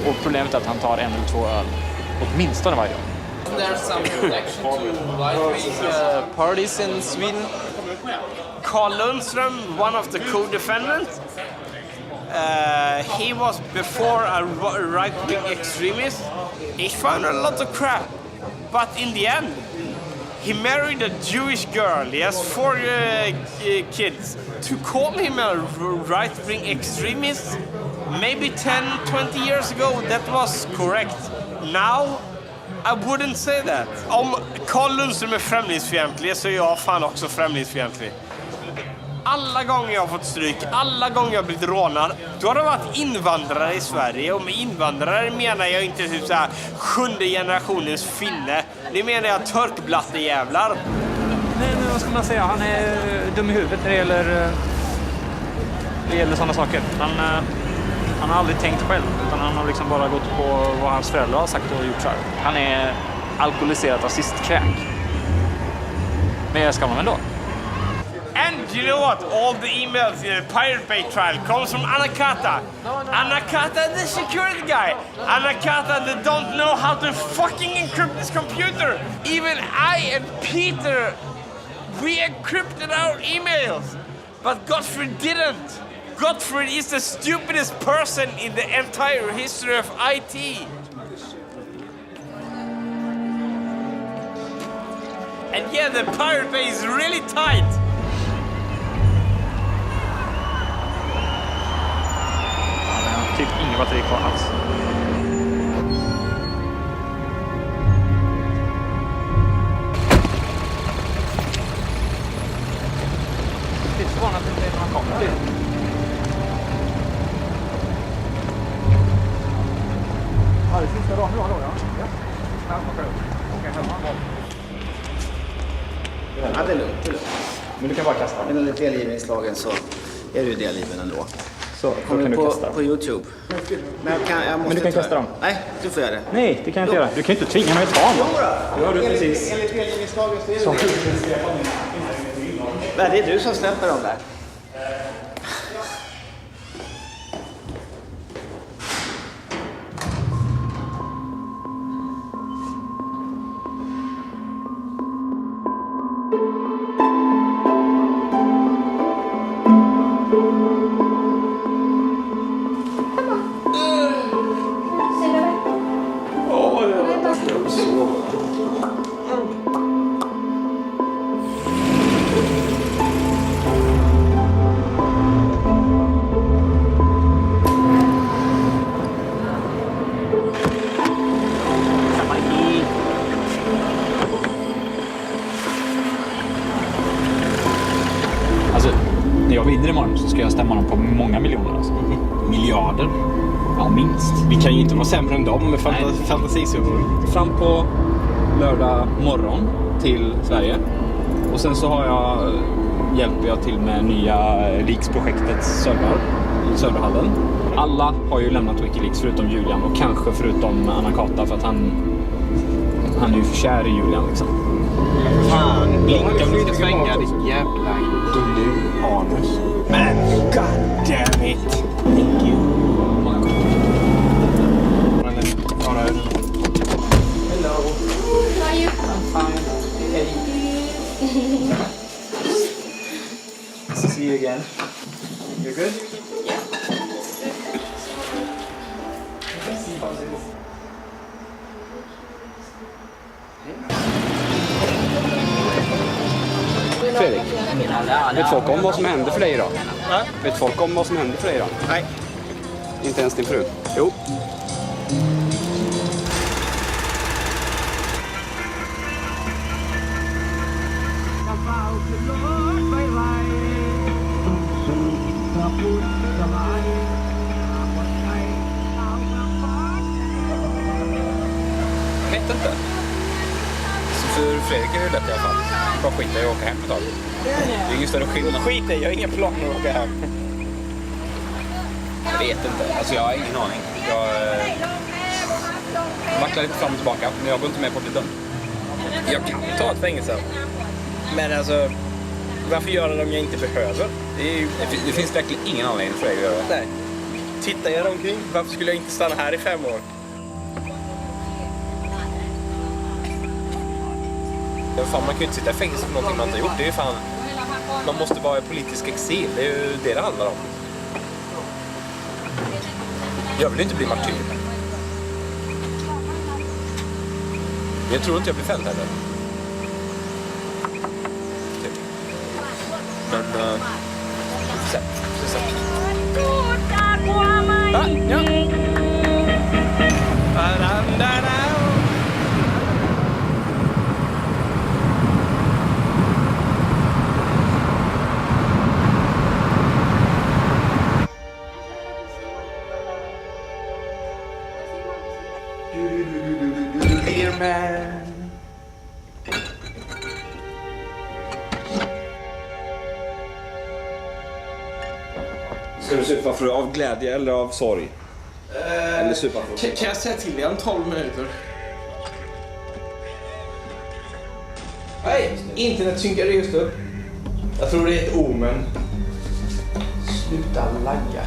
Och problemet är att han tar en eller två öl, åtminstone varje dag. There's some connection to right-wing parties in Sweden. Carl Lundström, one of the co-defendants, he was before a right-wing extremist. He found a lot of crap, but in the end, he married a Jewish girl. He has 4 kids. To call him a right-wing extremist, maybe 10-20 years ago, that was correct. Now, I wouldn't say that. Om Carl Lundström är främlingsfientlig så är jag fan också främlingsfientlig. Alla gånger jag har fått stryk, alla gånger jag har blivit rånad, då har det varit invandrare i Sverige. Och med invandrare menar jag inte typ så här 7:e generationens finne. Det menar jag törkblattejävlar. Nej, men vad ska man säga? Han är dum i huvudet när det gäller sådana saker. Han har aldrig tänkt själv, utan han har liksom bara gått på vad hans föräldrar har sagt och gjort så här. Han är alkoholiserad rasistkräk. Men jag ska man ändå. And you know what? All the emails in the Pirate Bay trial comes from Anakata. Anakata, the security guy. Anakata, that don't know how to fucking encrypt this computer. Even I and Peter, we encrypted our emails. But Gottfried didn't. Gottfried is the stupidest person in the entire history of IT. And yeah, the Pirate Bay is really tight. Typ inga batteri kvar alls. Det är förvånat att det inte är någon kamera. Ja, det sista dagen nu då, ja. Ja, det är lugnt, det är lugnt. Men du kan bara kasta. Men enligt delgivningslagen så är det ju delgiven ändå. Så, då kan du kasta. På YouTube. Men du kan kasta dem. Nej, du får göra det. Nej, det kan jag inte göra. Du kan inte tvinga mig att ta dem. Jo då. Enligt delgivningslagen så är det Nej, det är du som släpper dem där. När jag vinner imorgon så ska jag stämma dem på många miljoner. Alltså. Miljarder? Ja, minst. Vi kan ju inte vara sämre än dem med fantasisummor. Fram på lördag morgon till Sverige. Och sen så hjälper jag till med nya Leaks-projektets servrar i serverhallen. Alla har ju lämnat Wikileaks förutom Julian och kanske förutom Anakata för att han Han är ju för kär i Julian liksom. Fan, blinka om du ska svänga ditt jävla anus. Men god damn it. Thank you. Hello. How are you? I'm fine. Hey. See you again. You're good? Yeah. Fredrik, vet folk om vad som hände för dig idag? Va? Vet folk om vad som hände för dig idag? Nej. Inte ens din fru? Jo. Jag vet inte. Så för Fredrik är det lätt i alla fall. Bara skita i att åka hem ett tag. Det är ingen större skillnad. Skit i, jag har inga planer att åka hem. Jag vet inte. Alltså jag har ingen aning. Jag vacklar lite fram och tillbaka. Men jag går inte med på att bli dömd. Jag kan ta ett fängelse. Men alltså, varför göra det om jag inte behöver? Det finns verkligen ingen anledning för dig att göra det. Nej. Titta er omkring. Varför skulle jag inte stanna här i 5 år? Fan, man kan ju inte sitta i fängelse för någonting man inte har gjort. Det är ju fan... Man måste vara i politisk exil. Det är ju det handlar om. Jag vill ju inte bli martyr. Jag tror inte jag blir fälld heller. Typ. Men... vi får se. Ja. Ska du supa av glädje eller av sorg? Eller supa för... Kan jag säga till dig om 12 minuter? Nej, internet synkade just upp. Jag tror det är ett omen. Sluta lagga.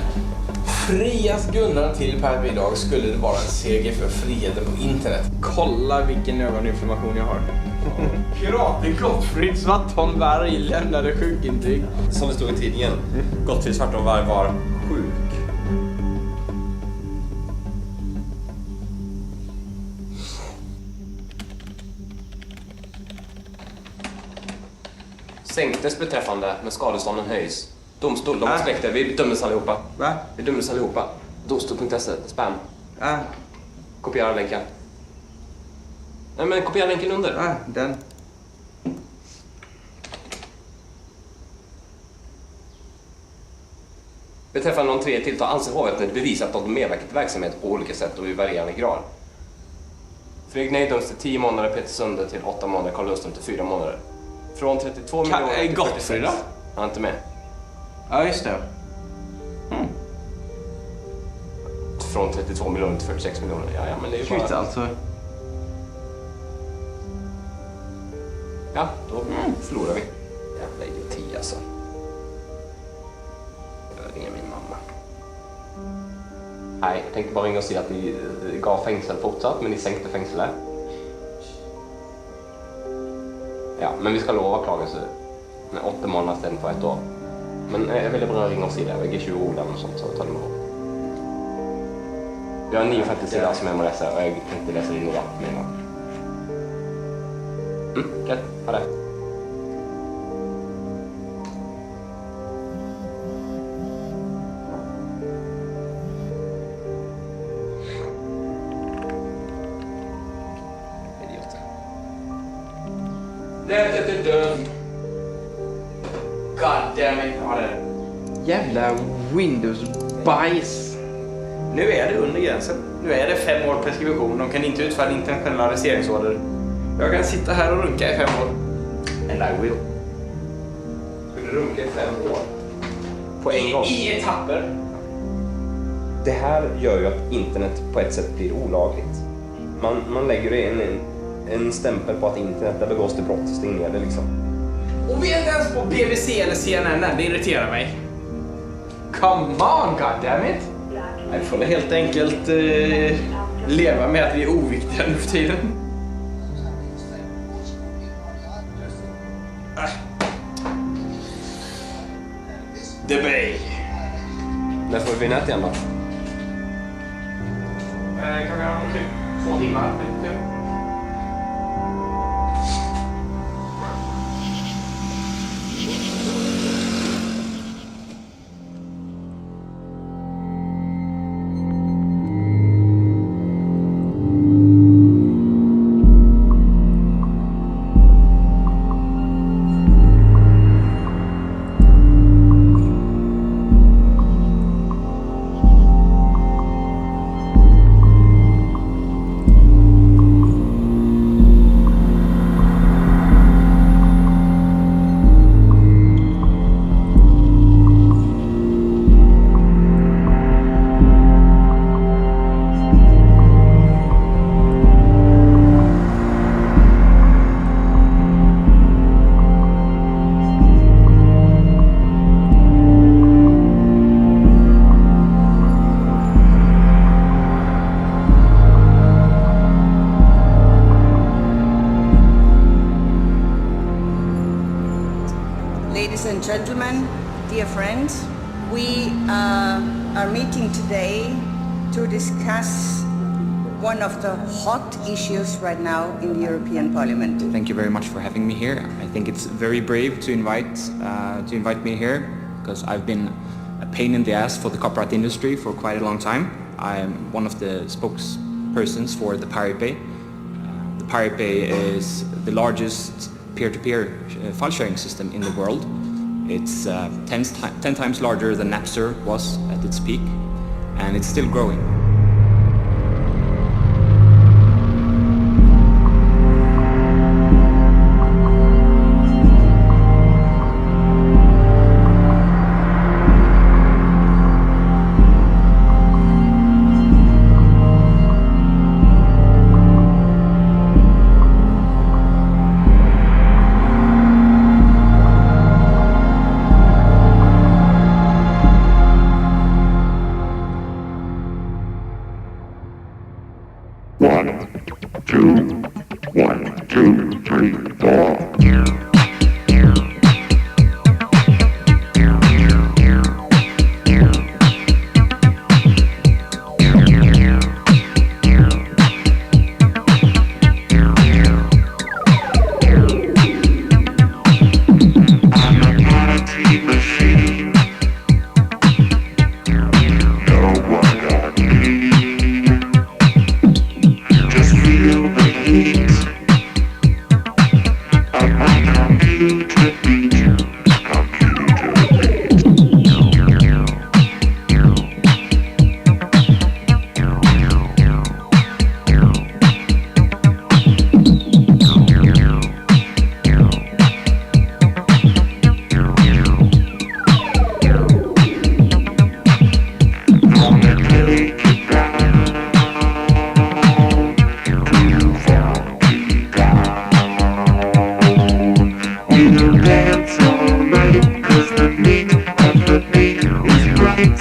Frias Gunnar till Per idag skulle det vara en seger för friheten på internet. Kolla vilken ögoninflammation jag har. Piraten Gottfrid Svartholm Varg lämnade sjukintyg. Som det stod i tidningen. Gottfrid Svartholm Varg var sjuk. Sänktes beträffande, men skadestånden höjs. Domstol, de har släckt det. Vi dömdes allihopa. Va? Vi dömdes allihopa. Domstol.se, spam. Kopiera länken. Nej, men kopiera länken under. Den. Beträffande de 3 tilltal anser hovrätten bevisat att de medverkat i verksamhet på olika sätt och i varierande grad. Fredrik Ney döms till 10 månader, Peter Sunde till 8 månader, Carl Lundström till 4 månader. Från 32 miljoner till 46. Han är inte med. Ja, just det. Från 32 miljoner till 46 miljoner. Ja, men det är ju bara... alltså. Ja, då förlorar vi. Jävla idioti alltså. Jag ringer min mamma. Nej, jag tänkte bara ringa och säga att ni gav fängsel fortsatt, men ni sänkte fängsel. Ja, men vi ska lova klagelse med 8 månader istället för 1 år. Men jag ville bara ringa och säga det. Jag ger 20 ord och sånt, så tar det med. Jag har 59 sidor som jag må läsa och jag tänkte läsa in nya med en gång. Okej, ha det. Lätet är död. God damn it. Ja, det. Jävla Windows-bajs. Nu är det under gränsen. Nu är det 5 år preskription. De kan inte utfärda internationella arresteringsorder. Jag kan sitta här och runka i 5 år. And I will. Skulle du runka i 5 år? På en gång? I etapper. Det här gör ju att internet på ett sätt blir olagligt. Man lägger det i en stämpel på att internet, där begås det brott, stäng ner det liksom. Och vi är inte ens på BBC eller CNN, det irriterar mig. Come on, goddammit! Vi får helt enkelt leva med att vi är oviktiga nu för tiden. The Bay. När får vi nät igen då? Kan vi ha typ 2 timmar? Ladies and gentlemen, dear friends, we are meeting today to discuss one of the hot issues right now in the European Parliament. Thank you very much for having me here. I think it's very brave to invite me here because I've been a pain in the ass for the copyright industry for quite a long time. I am one of the spokespersons for the Pirate Bay. The Pirate Bay is the largest peer-to-peer file sharing system in the world. It's 10 times larger than Napster was at its peak, and it's still growing.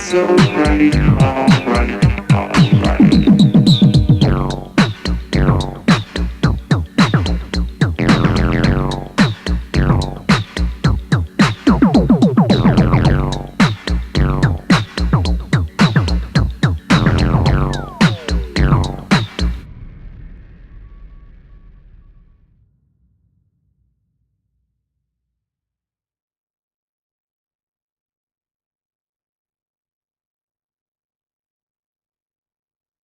So right.